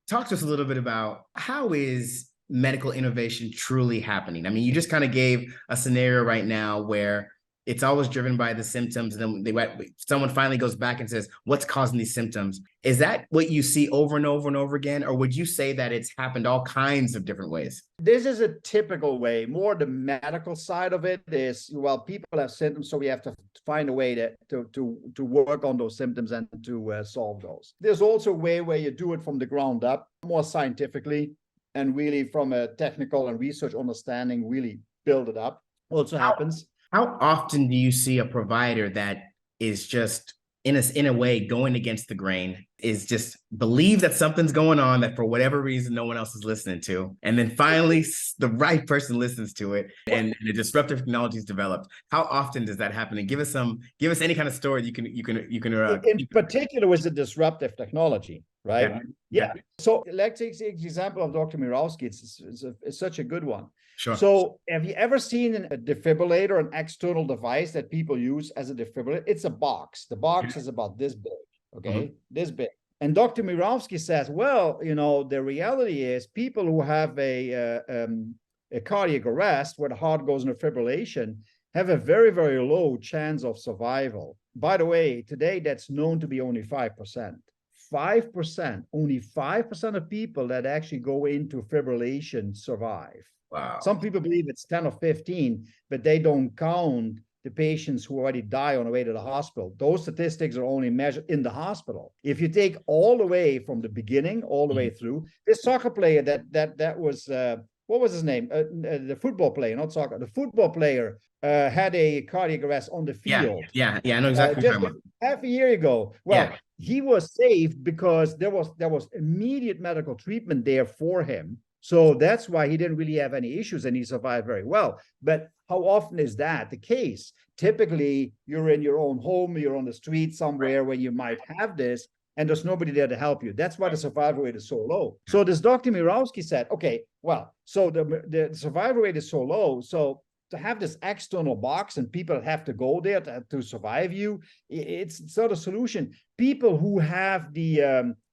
Speaker 1: Talk to us a little bit about how is medical innovation truly happening? I mean, you just kind of gave a scenario right now where it's always driven by the symptoms. And then someone finally goes back and says, what's causing these symptoms? Is that what you see over and over and over again? Or would you say that it's happened all kinds of different ways?
Speaker 2: This is a typical way. More the medical side of it is, well, people have symptoms, so we have to find a way to work on those symptoms and to solve those. There's also a way where you do it from the ground up, more scientifically, and really from a technical and research understanding, really build it up. Also happens.
Speaker 1: How often do you see a provider that is just in a way going against the grain, is just believe that something's going on that for whatever reason no one else is listening to, and then finally the right person listens to it, and the disruptive technology is developed? How often does that happen? And give us any kind of story you can
Speaker 2: in particular with the disruptive technology, right?
Speaker 1: Yeah.
Speaker 2: So let's take the example of Dr. Mirowski. It's such a good one.
Speaker 1: Sure.
Speaker 2: So have you ever seen a defibrillator, an external device that people use as a defibrillator? It's a box. The box is about this big, okay? This big. And Dr. Mirowski says, well, the reality is people who have a cardiac arrest where the heart goes into fibrillation have a very, very low chance of survival. By the way, today that's known to be only 5%. 5%, only 5% of people that actually go into fibrillation survive.
Speaker 1: Wow.
Speaker 2: Some people believe it's 10 or 15, but they don't count the patients who already die on the way to the hospital. Those statistics are only measured in the hospital. If you take all the way from the beginning, all the way through, this soccer player that was, what was his name? The football player, not soccer. The football player had a cardiac arrest on the field.
Speaker 1: Yeah, I know exactly what you're talking about.
Speaker 2: Half a year ago. Well, he was saved because there was immediate medical treatment there for him. So that's why he didn't really have any issues and he survived very well. But how often is that the case? Typically, you're in your own home, you're on the street somewhere where you might have this, and there's nobody there to help you. That's why the survival rate is so low. So this Dr. Mirowski said, okay, well, so the survival rate is so low. So to have this external box and people have to go there to survive you, it's not a solution. People who have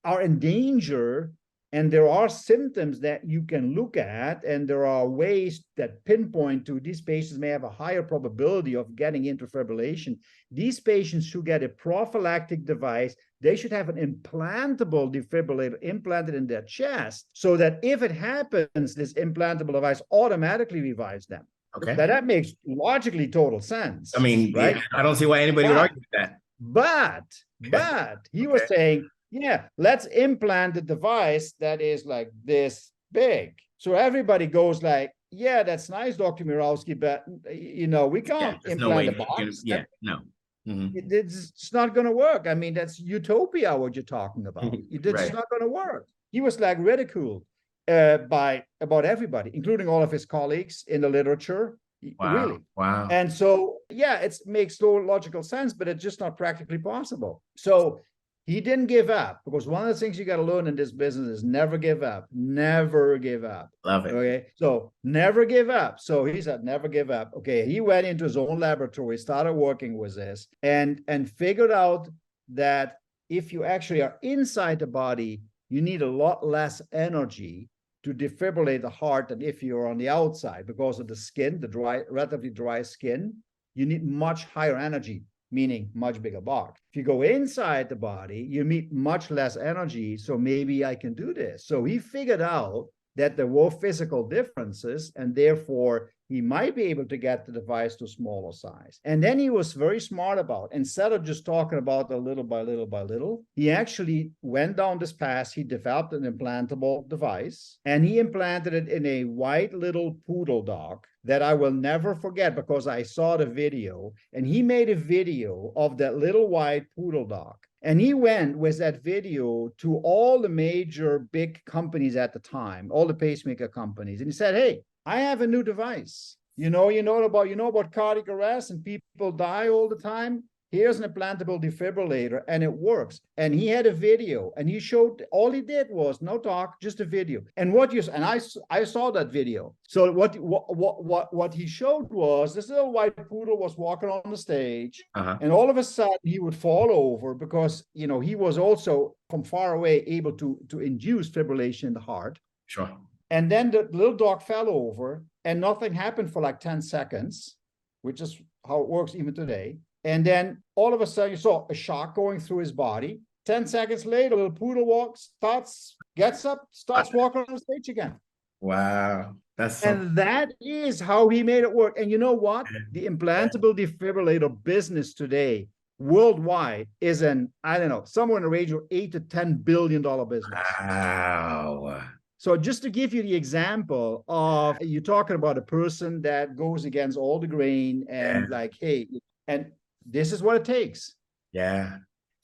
Speaker 2: are in danger, and there are symptoms that you can look at, and there are ways that pinpoint to these patients may have a higher probability of getting into fibrillation. These patients should get a prophylactic device. They should have an implantable defibrillator implanted in their chest so that if it happens, this implantable device automatically revives them.
Speaker 1: Okay.
Speaker 2: Now that makes logically total sense.
Speaker 1: I mean,
Speaker 2: right?
Speaker 1: I don't see why anybody would argue with that.
Speaker 2: But he was saying, yeah, let's implant the device that is like this big. So everybody goes like, yeah, that's nice, Dr. Mirowski, but we can't implant the box. It's not going to work. I mean, that's utopia, what you're talking about. It's not going to work. He was like ridiculed by about everybody, including all of his colleagues in the literature.
Speaker 1: Wow.
Speaker 2: Really.
Speaker 1: Wow.
Speaker 2: And so, yeah, it makes no logical sense, but it's just not practically possible. So he didn't give up, because one of the things you got to learn in this business is never give up. Never give up.
Speaker 1: Love it.
Speaker 2: Okay. So never give up. So he said, never give up. Okay. He went into his own laboratory, started working with this, and figured out that if you actually are inside the body, you need a lot less energy to defibrillate the heart than if you're on the outside, because of the skin, the relatively dry skin. You need much higher energy, meaning much bigger box. If you go inside the body, you need much less energy. So maybe I can do this. So he figured out that there were physical differences, and therefore he might be able to get the device to smaller size. And then he was very smart about, instead of just talking about a little by little by little, he actually went down this path. He developed an implantable device, and he implanted it in a white little poodle dog that I will never forget, because I saw the video, and he made a video of that little white poodle dog. And he went with that video to all the major big companies at the time, all the pacemaker companies. And he said, hey, I have a new device. You know about cardiac arrest and people die all the time? Here's an implantable defibrillator, and it works. And he had a video, and he showed, all he did was no talk, just a video. And I saw that video. So what he showed was this little white poodle was walking on the stage, and all of a sudden he would fall over because he was also from far away able to induce fibrillation in the heart.
Speaker 1: Sure.
Speaker 2: And then the little dog fell over, and nothing happened for like 10 seconds, which is how it works even today. And then all of a sudden you saw a shock going through his body. 10 seconds later, little poodle gets up, starts walking on the stage again.
Speaker 1: Wow.
Speaker 2: And that is how he made it work. And you know what? The implantable defibrillator business today, worldwide, is somewhere in the range of $8 to $10 billion business.
Speaker 1: Wow.
Speaker 2: So just to give you the example of you talking about a person that goes against all the grain
Speaker 1: Yeah.
Speaker 2: and like, hey, and this is what it takes.
Speaker 1: Yeah.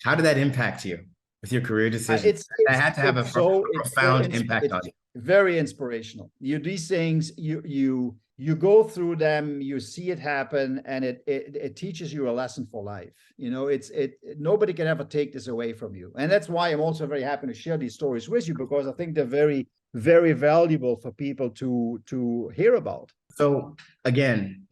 Speaker 1: How did that impact you with your career decision?
Speaker 2: It's
Speaker 1: That
Speaker 2: it's
Speaker 1: had to have a
Speaker 2: it's so
Speaker 1: profound impact on
Speaker 2: it's
Speaker 1: you.
Speaker 2: very inspirational. These things you go through them, you see it happen, and it teaches you a lesson for life. It's nobody can ever take this away from you, and that's why I'm also very happy to share these stories with you, because I think they're very, very valuable for people to hear about.
Speaker 1: So again,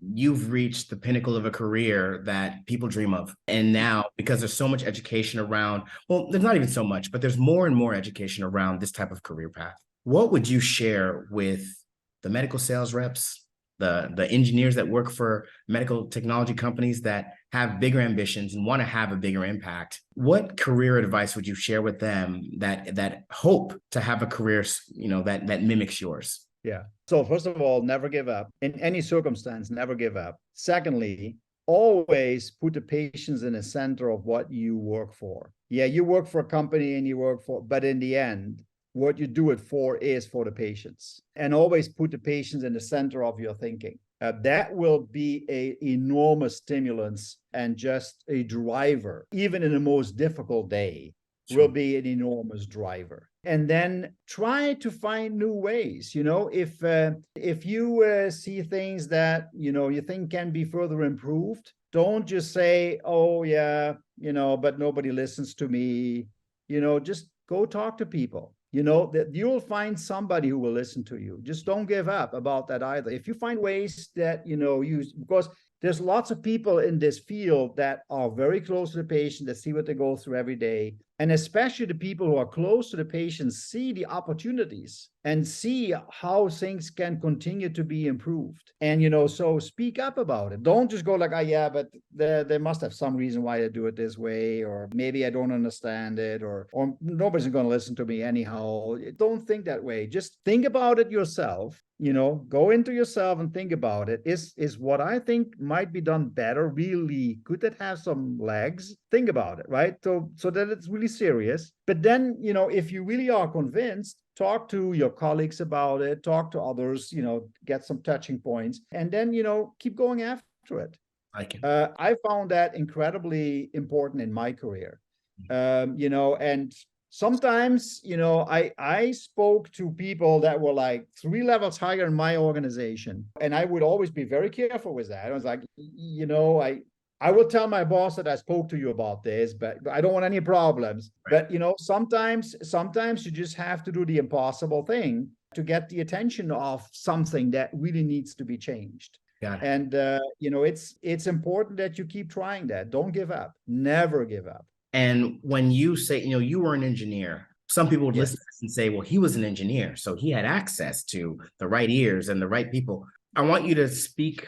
Speaker 1: you've reached the pinnacle of a career that people dream of. And now, because there's so much education around, well, there's not even so much, but there's more and more education around this type of career path. What would you share with the medical sales reps, the engineers that work for medical technology companies that have bigger ambitions and want to have a bigger impact? What career advice would you share with them that hope to have a career, that mimics yours?
Speaker 2: Yeah. So first of all, never give up. In any circumstance, never give up. Secondly, always put the patients in the center of what you work for. Yeah, you work for a company and you work for, but in the end, what you do it for is for the patients. And always put the patients in the center of your thinking. That will be an enormous stimulus and just a driver, even in the most difficult day, will be an enormous driver. And then try to find new ways. If you see things that you think can be further improved, don't just say, oh yeah, but nobody listens to me. Just go talk to people. That you'll find somebody who will listen to you. Just don't give up about that either. If you find ways that use, because there's lots of people in this field that are very close to the patient, that see what they go through every day. And especially the people who are close to the patient see the opportunities and see how things can continue to be improved. And, so speak up about it. Don't just go like, oh, yeah, but they must have some reason why they do it this way, or maybe I don't understand it, or nobody's going to listen to me anyhow. Don't think that way. Just think about it yourself. Go into yourself and think about it. Is what I think might be done better really? Could that have some legs? Think about it, right? So that it's really serious. But then, if you really are convinced, talk to your colleagues about it, talk to others, get some touching points, and then, keep going after it. I found that incredibly important in my career. And sometimes, I spoke to people that were like 3 levels higher in my organization, and I would always be very careful with that. I was like, I will tell my boss that I spoke to you about this, but I don't want any problems. Right. But sometimes you just have to do the impossible thing to get the attention of something that really needs to be changed. And it's important that you keep trying that. Don't give up. Never give up.
Speaker 1: And when you say, you were an engineer, some people would listen to this and say, well, he was an engineer, so he had access to the right ears and the right people. I want you to speak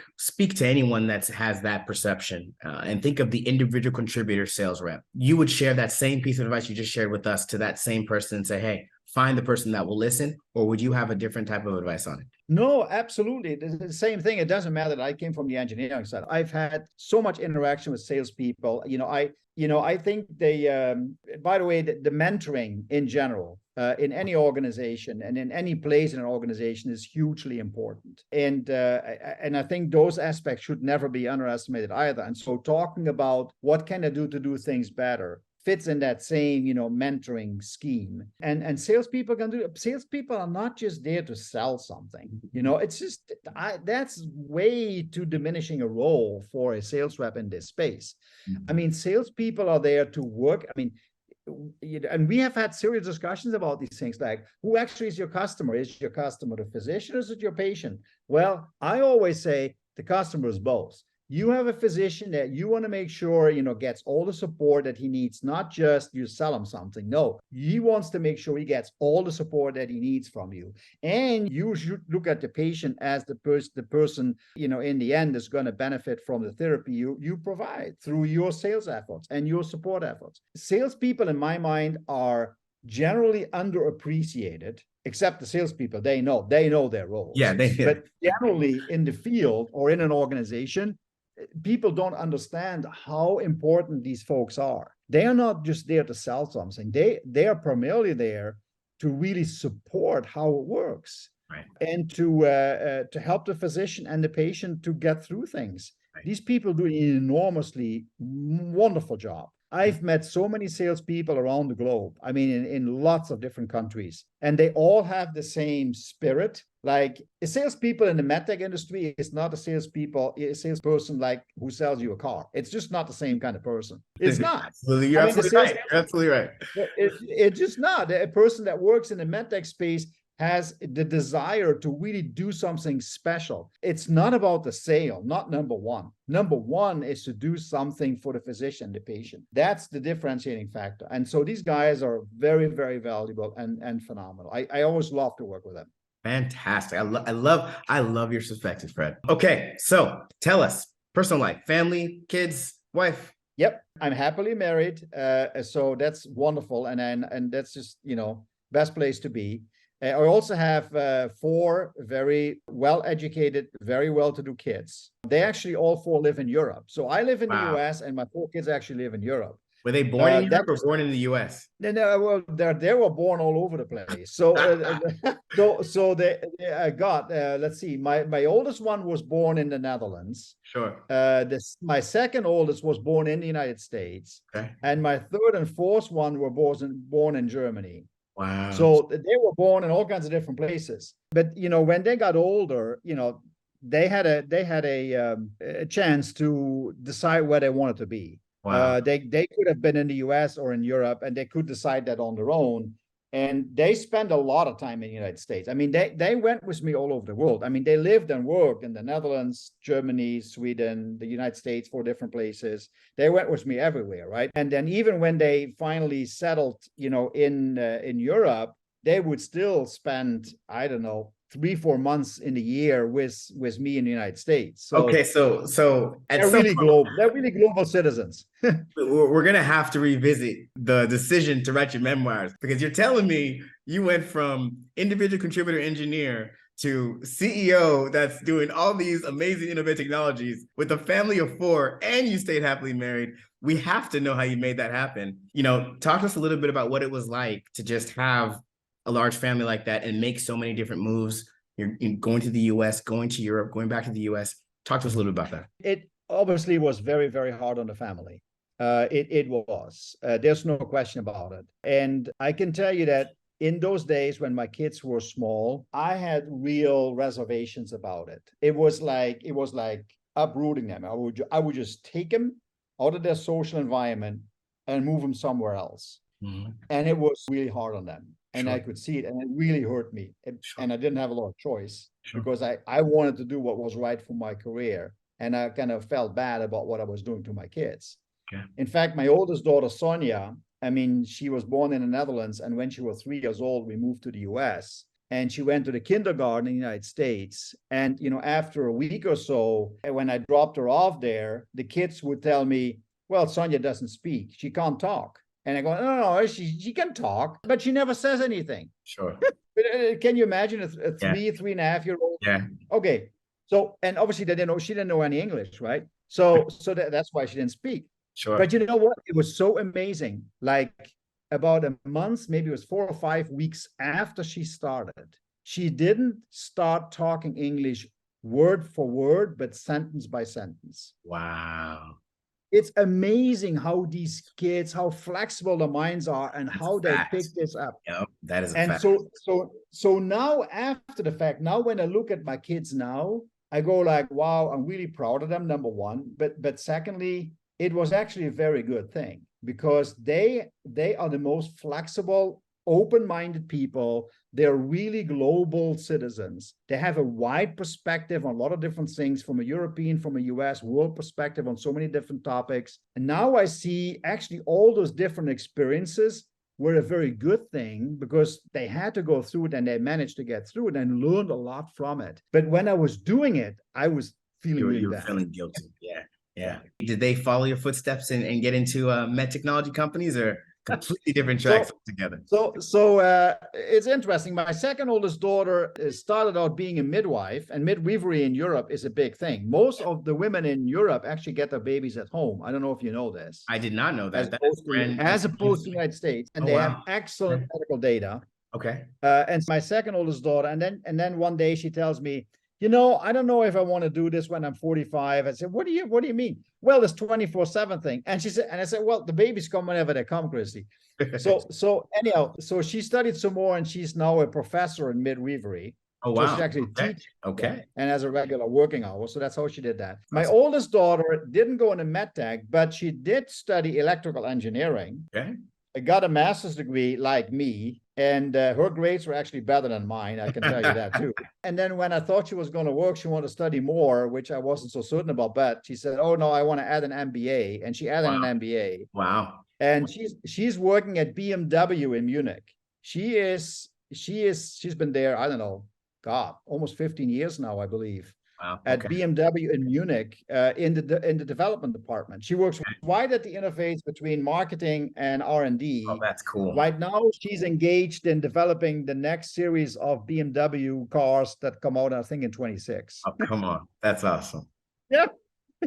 Speaker 1: to anyone that has that perception and think of the individual contributor sales rep. You would share that same piece of advice you just shared with us to that same person and say, hey, find the person that will listen, or would you have a different type of advice on it?
Speaker 2: No, absolutely. The same thing. It doesn't matter that I came from the engineering side. I've had so much interaction with salespeople. I think by the way, the mentoring in general, in any organization and in any place in an organization is hugely important. And I think those aspects should never be underestimated either. And so talking about what can I do to do things better fits in that same, mentoring scheme. And salespeople can do it. Salespeople are not just there to sell something. It's just, that's way too diminishing a role for a sales rep in this space. Mm-hmm. I mean, salespeople are there to work. I mean, and we have had serious discussions about these things, like who actually is your customer? Is your customer the physician or is it your patient? Well, I always say the customer is both. You have a physician that you want to make sure, gets all the support that he needs, not just you sell him something. No, he wants to make sure he gets all the support that he needs from you. And you should look at the patient as the person, in the end is going to benefit from the therapy you provide through your sales efforts and your support efforts. Salespeople, in my mind, are generally underappreciated, except the salespeople. They know their roles.
Speaker 1: Yeah,
Speaker 2: but generally in the field or in an organization, people don't understand how important these folks are. They are not just there to sell something. They are primarily there to really support how it works,
Speaker 1: Right.
Speaker 2: and to help the physician and the patient to get through things.
Speaker 1: Right.
Speaker 2: These people do an enormously wonderful job. I've met so many salespeople around the globe. I mean, in lots of different countries, and they all have the same spirit. Like a salespeople in the medtech industry is not a salesperson like who sells you a car. It's just not the same kind of person. It's not.
Speaker 1: You're absolutely right. You're absolutely right.
Speaker 2: It's just not. A person that works in the medtech space has the desire to really do something special. It's not about the sale, not number one. Number one is to do something for the physician, the patient. That's the differentiating factor. And so these guys are very, very valuable and phenomenal. I always love to work with them.
Speaker 1: Fantastic. I love your perspective, Fred. Okay, so tell us, personal life, family, kids, wife.
Speaker 2: Yep, I'm happily married, so that's wonderful, and that's just best place to be. I also have 4 very well-educated, very well-to-do kids. They actually all 4 live in Europe. So I live in the US, and my 4 kids actually live in Europe.
Speaker 1: Were they born in Europe or born in the US?
Speaker 2: No, well, they were born all over the place. So, so they got. Let's see. My oldest one was born in the Netherlands.
Speaker 1: Sure.
Speaker 2: My second oldest was born in the United States.
Speaker 1: Okay.
Speaker 2: And my third and fourth one were born in Germany.
Speaker 1: Wow.
Speaker 2: So they were born in all kinds of different places. But when they got older, they had a chance to decide where they wanted to be.
Speaker 1: Wow.
Speaker 2: They could have been in the US or in Europe, and they could decide that on their own. And they spent a lot of time in the United States. I mean, they went with me all over the world. I mean, they lived and worked in the Netherlands, Germany, Sweden, the United States, 4 different places. They went with me everywhere, right? And then even when they finally settled, in Europe, they would still spend, I don't know, 3-4 months in the year with me in the United States. So
Speaker 1: okay, so
Speaker 2: they're really global. They're really global citizens.
Speaker 1: We're gonna have to revisit the decision to write your memoirs, because you're telling me you went from individual contributor engineer to CEO that's doing all these amazing innovative technologies with a family of 4, and you stayed happily married. We have to know how you made that happen. Talk to us a little bit about what it was like to just have a large family like that and make so many different moves. You're going to the US, going to Europe, going back to the US. Talk to us a little bit about that.
Speaker 2: It obviously was very, very hard on the family. It was. There's no question about it. And I can tell you that in those days when my kids were small, I had real reservations about it. It was like uprooting them. I would just take them out of their social environment and move them somewhere else. Mm-hmm. And it was really hard on them. And sure. I could see it, and it really hurt me. Sure. And I didn't have a lot of choice, sure. because I wanted to do what was right for my career. And I kind of felt bad about what I was doing to my kids. Okay. In fact, my oldest daughter, Sonia, she was born in the Netherlands. And when she was 3 years old, we moved to the US. And she went to the kindergarten in the United States. And, after a week or so, when I dropped her off there, the kids would tell me, well, Sonia doesn't speak. She can't talk. And I go, no, she can talk, but she never says anything.
Speaker 1: Sure.
Speaker 2: Can you imagine a 3.5-year-old?
Speaker 1: Yeah.
Speaker 2: Okay. So, and obviously she didn't know any English, right? So that's why she didn't speak.
Speaker 1: Sure.
Speaker 2: But you know what? It was so amazing. Like about a month, maybe it was 4 or 5 weeks after she started, she didn't start talking English word for word, but sentence by sentence.
Speaker 1: Wow.
Speaker 2: It's amazing how these kids, how flexible their minds are, and how they pick this up.
Speaker 1: Yeah, that is a
Speaker 2: and
Speaker 1: fact.
Speaker 2: So now, after the fact, now when I look at my kids now, I go like, wow, I'm really proud of them, number one. But secondly, it was actually a very good thing, because they are the most flexible, open-minded people. They're really global citizens. They have a wide perspective on a lot of different things, from a European, from a US world perspective on so many different topics. And now I see actually all those different experiences were a very good thing, because they had to go through it and they managed to get through it and learned a lot from it. But when I was doing it, I was feeling really bad.
Speaker 1: Feeling guilty. Yeah. Did they follow your footsteps and get into med technology companies, or completely different tracks altogether?
Speaker 2: So it's interesting. My second oldest daughter started out being a midwife, and midwifery in Europe is a big thing. Most of the women in Europe actually get their babies at home. I don't know if you know this.
Speaker 1: I did not know that.
Speaker 2: As opposed to the United States. And they have excellent medical data.
Speaker 1: Okay.
Speaker 2: And my second oldest daughter, and then one day she tells me, I don't know if I want to do this when I'm 45. I said, what do you mean? Well, this 24/7 thing. And I said, well, the babies come whenever they come, Christy. So anyhow, so she studied some more, and she's now a professor in midwifery.
Speaker 1: Oh,
Speaker 2: So she
Speaker 1: wow.
Speaker 2: actually
Speaker 1: Okay.
Speaker 2: teaches
Speaker 1: Okay.
Speaker 2: and has a regular working hour. So that's how she did that. My
Speaker 1: Awesome.
Speaker 2: oldest daughter didn't go into Medtech, but she did study electrical engineering.
Speaker 1: Okay.
Speaker 2: Got a master's degree like me, and her grades were actually better than mine. I can tell you that too. And then when I thought she was going to work, she wanted to study more, which I wasn't so certain about. But she said, "Oh no, I want to add an MBA," and she added
Speaker 1: Wow.
Speaker 2: an MBA.
Speaker 1: Wow.
Speaker 2: And she's working at BMW in Munich. She's been there, I don't know, God, almost 15 years now, I believe,
Speaker 1: Wow.
Speaker 2: at
Speaker 1: Okay.
Speaker 2: BMW in Munich, in the development department. She works right at the interface between marketing and R&D.
Speaker 1: Oh, that's cool.
Speaker 2: Right now, she's engaged in developing the next series of BMW cars that come out, I think, in 26.
Speaker 1: Oh, come on. That's awesome.
Speaker 2: Yeah.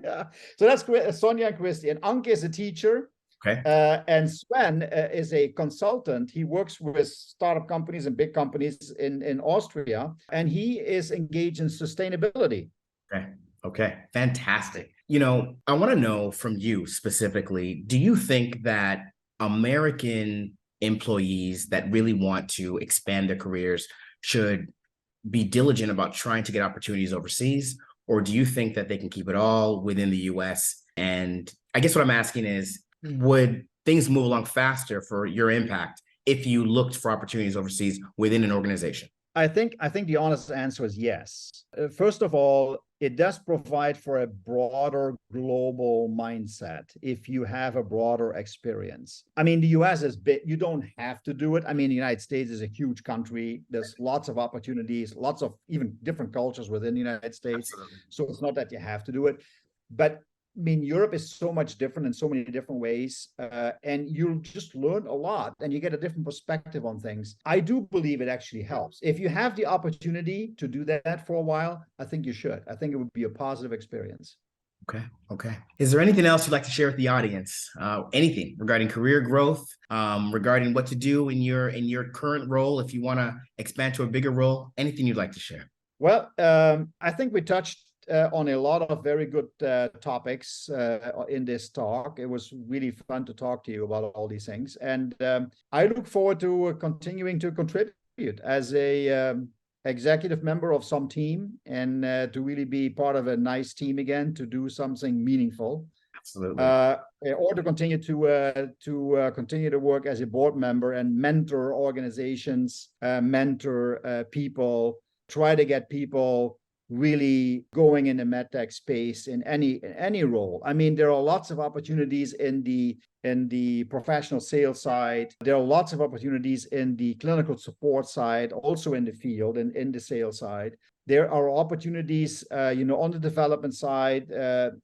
Speaker 2: Yeah. So that's Sonia and Christy. And Anke is a teacher.
Speaker 1: Okay.
Speaker 2: And Sven is a consultant. He works with startup companies and big companies in Austria, and he is engaged in sustainability.
Speaker 1: Okay. Okay. Fantastic. I want to know from you specifically, do you think that American employees that really want to expand their careers should be diligent about trying to get opportunities overseas? Or do you think that they can keep it all within the US? And I guess what I'm asking is, would things move along faster for your impact if you looked for opportunities overseas within an organization?
Speaker 2: I think the honest answer is yes. First of all, it does provide for a broader global mindset if you have a broader experience. I mean, the US is big. You don't have to do it. I mean, the United States is a huge country. There's lots of opportunities, lots of even different cultures within the United States.
Speaker 1: Absolutely.
Speaker 2: So it's not that you have to do it. But I mean, Europe is so much different in so many different ways, and you'll just learn a lot, and you get a different perspective on things. I do believe it actually helps. If you have the opportunity to do that for a while, I think you should. I think it would be a positive experience.
Speaker 1: Okay. Okay. Is there anything else you'd like to share with the audience? Anything regarding career growth, regarding what to do in your current role, if you want to expand to a bigger role? Anything you'd like to share?
Speaker 2: Well, I think we touched on a lot of very good topics in this talk. It was really fun to talk to you about all these things. And I look forward to continuing to contribute as a executive member of some team, and to really be part of a nice team again, to do something meaningful.
Speaker 1: Absolutely.
Speaker 2: Or to continue to work as a board member and mentor organizations, mentor people, try to get people really going in the medtech space in any role. I mean, there are lots of opportunities in the professional sales side. There are lots of opportunities in the clinical support side, also in the field and in the sales side. There are opportunities, on the development side,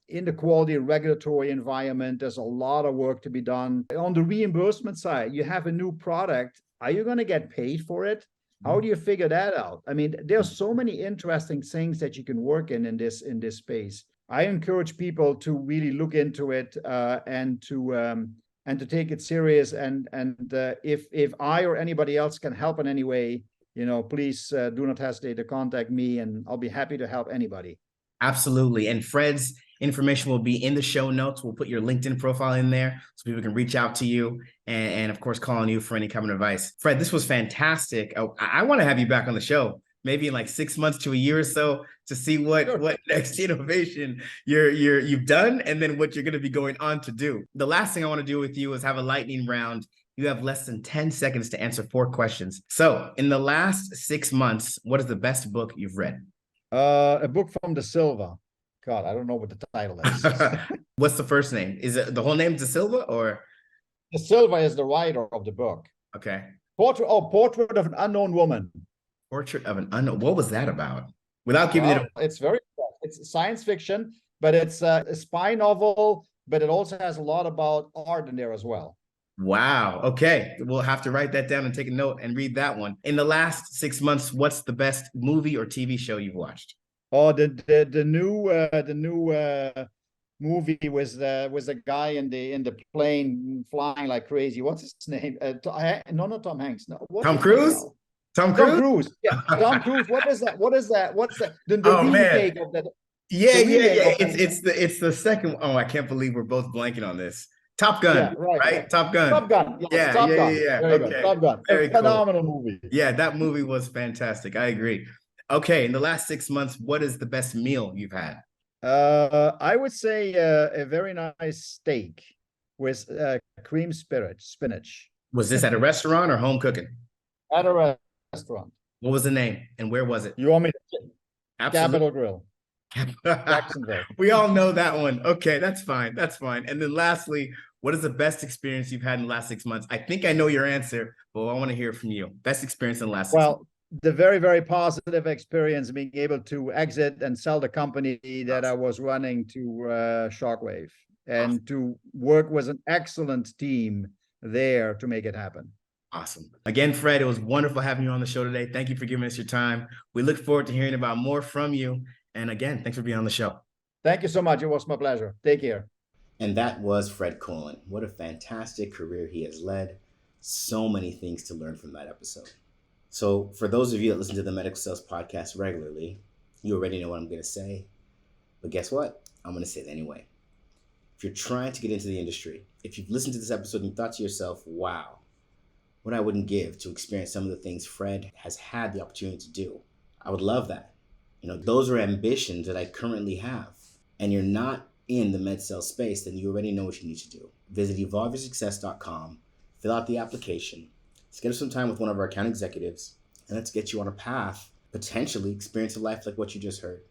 Speaker 2: in the quality and regulatory environment. There's a lot of work to be done. On the reimbursement side, you have a new product. Are you going to get paid for it? How do you figure that out? I mean, there's so many interesting things that you can work in this space. I encourage people to really look into it and to take it serious. And if I or anybody else can help in any way, please do not hesitate to contact me, and I'll be happy to help anybody.
Speaker 1: Absolutely. And Fred's information will be in the show notes. We'll put your LinkedIn profile in there so people can reach out to you and of course, call on you for any kind of advice. Fred, this was fantastic. I want to have you back on the show, maybe in like 6 months to a year or so, to see what next innovation you've done, and then what you're going to be going on to do. The last thing I want to do with you is have a lightning round. You have less than 10 seconds to answer 4 questions. So in the last 6 months, what is the best book you've read?
Speaker 2: A book from De Silva. God, I don't know what the title is.
Speaker 1: What's the first name? Is it the whole name De Silva, or?
Speaker 2: De Silva is the writer of the book.
Speaker 1: Okay.
Speaker 2: Portrait of an Unknown Woman.
Speaker 1: Portrait of an Unknown. What was that about? Without giving it.
Speaker 2: It's science fiction, but it's a spy novel, but it also has a lot about art in there as well. Wow.
Speaker 1: Okay. We'll have to write that down and take a note and read that one. In the last 6 months, what's the best movie or TV show you've watched?
Speaker 2: Oh, the new movie with the guy in the plane flying like crazy. What's his name? No, not Tom Hanks. No, what's
Speaker 1: Tom
Speaker 2: his name
Speaker 1: Cruise?
Speaker 2: now?
Speaker 1: Tom
Speaker 2: Tom
Speaker 1: Cruise?
Speaker 2: Cruise. Yeah, Tom Cruise. What is that? What is that? What's the
Speaker 1: Oh man.
Speaker 2: remake of that?
Speaker 1: Yeah,
Speaker 2: The
Speaker 1: yeah,
Speaker 2: remake
Speaker 1: yeah.
Speaker 2: of that.
Speaker 1: It's the second. Oh, I can't believe we're both blanking on this. Top
Speaker 2: Yeah,
Speaker 1: Gun,
Speaker 2: right.
Speaker 1: right? Top Gun.
Speaker 2: Top Gun. Yes,
Speaker 1: Yeah,
Speaker 2: Top
Speaker 1: yeah, yeah,
Speaker 2: Gun.
Speaker 1: yeah.
Speaker 2: Very good.
Speaker 1: Okay.
Speaker 2: Top Gun. A
Speaker 1: Very cool.
Speaker 2: phenomenal movie.
Speaker 1: Yeah, that movie was fantastic. I agree. Okay, in the last 6 months, what is the best meal you've had?
Speaker 2: I would say a very nice steak with cream spinach
Speaker 1: Was this at a restaurant or home cooking?
Speaker 2: at a restaurant.
Speaker 1: What was the name and where was it?
Speaker 2: You want me to
Speaker 1: Absolutely.
Speaker 2: Capitol Grill, Jacksonville.
Speaker 1: We all know that one. Okay, that's fine. That's fine. And then lastly, what is the best experience you've had in the last 6 months? I think I know your answer, but I want to hear from you. Best experience in the last 6 months.
Speaker 2: The very, very positive experience being able to exit and sell the company that I was running to Shockwave, and to work with an excellent team there to make it happen.
Speaker 1: Awesome. Again, Fred, it was wonderful having you on the show today. Thank you for giving us your time. We look forward to hearing about more from you. And again, thanks for being on the show.
Speaker 2: Thank you so much. It was my pleasure. Take care.
Speaker 1: And that was Fred Colen. What a fantastic career he has led. So many things to learn from that episode. So for those of you that listen to the Medical Sales Podcast regularly, you already know what I'm going to say. But guess what? I'm going to say it anyway. If you're trying to get into the industry, if you've listened to this episode and you thought to yourself, wow, what I wouldn't give to experience some of the things Fred has had the opportunity to do. I would love that. Those are ambitions that I currently have. And you're not in the med sales space, then you already know what you need to do. Visit evolveyoursuccess.com, fill out the application, schedule some time with one of our account executives, and let's get you on a path, potentially experience a life like what you just heard.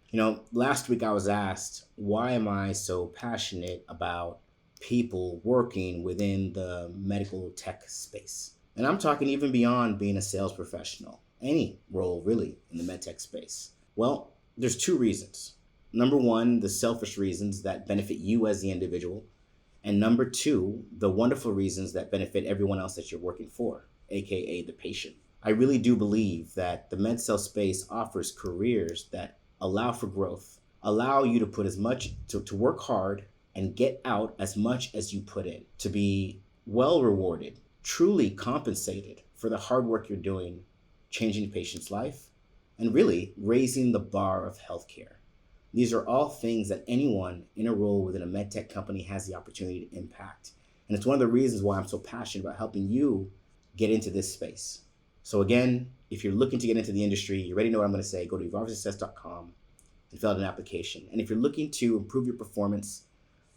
Speaker 1: Last week I was asked, why am I so passionate about people working within the medical tech space? And I'm talking even beyond being a sales professional, any role really in the medtech space. Well, there's two reasons. Number one, the selfish reasons that benefit you as the individual. And number two, the wonderful reasons that benefit everyone else that you're working for, aka the patient. I really do believe that the med sales space offers careers that allow for growth, allow you to put as much, to work hard and get out as much as you put in, to be well rewarded, truly compensated for the hard work you're doing, changing a patient's life, and really raising the bar of healthcare. These are all things that anyone in a role within a medtech company has the opportunity to impact. And it's one of the reasons why I'm so passionate about helping you get into this space. So again, if you're looking to get into the industry, you already know what I'm going to say. Go to evolveyoursuccess.com and fill out an application. And if you're looking to improve your performance,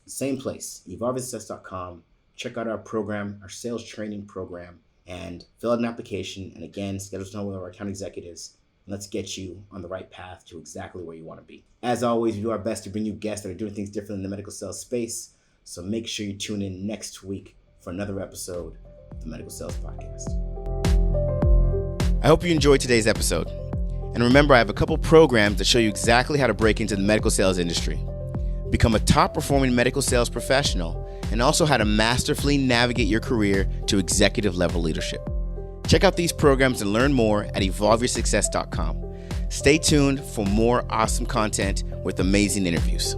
Speaker 1: same place, evolveyoursuccess.com. Check out our program, our sales training program, and fill out an application. And again, schedule time with our account executives. And let's get you on the right path to exactly where you want to be. As always, we do our best to bring you guests that are doing things different in the medical sales space. So make sure you tune in next week for another episode of the Medical Sales Podcast. I hope you enjoyed today's episode. And remember, I have a couple programs that show you exactly how to break into the medical sales industry, become a top performing medical sales professional, and also how to masterfully navigate your career to executive level leadership. Check out these programs and learn more at evolveyoursuccess.com. Stay tuned for more awesome content with amazing interviews.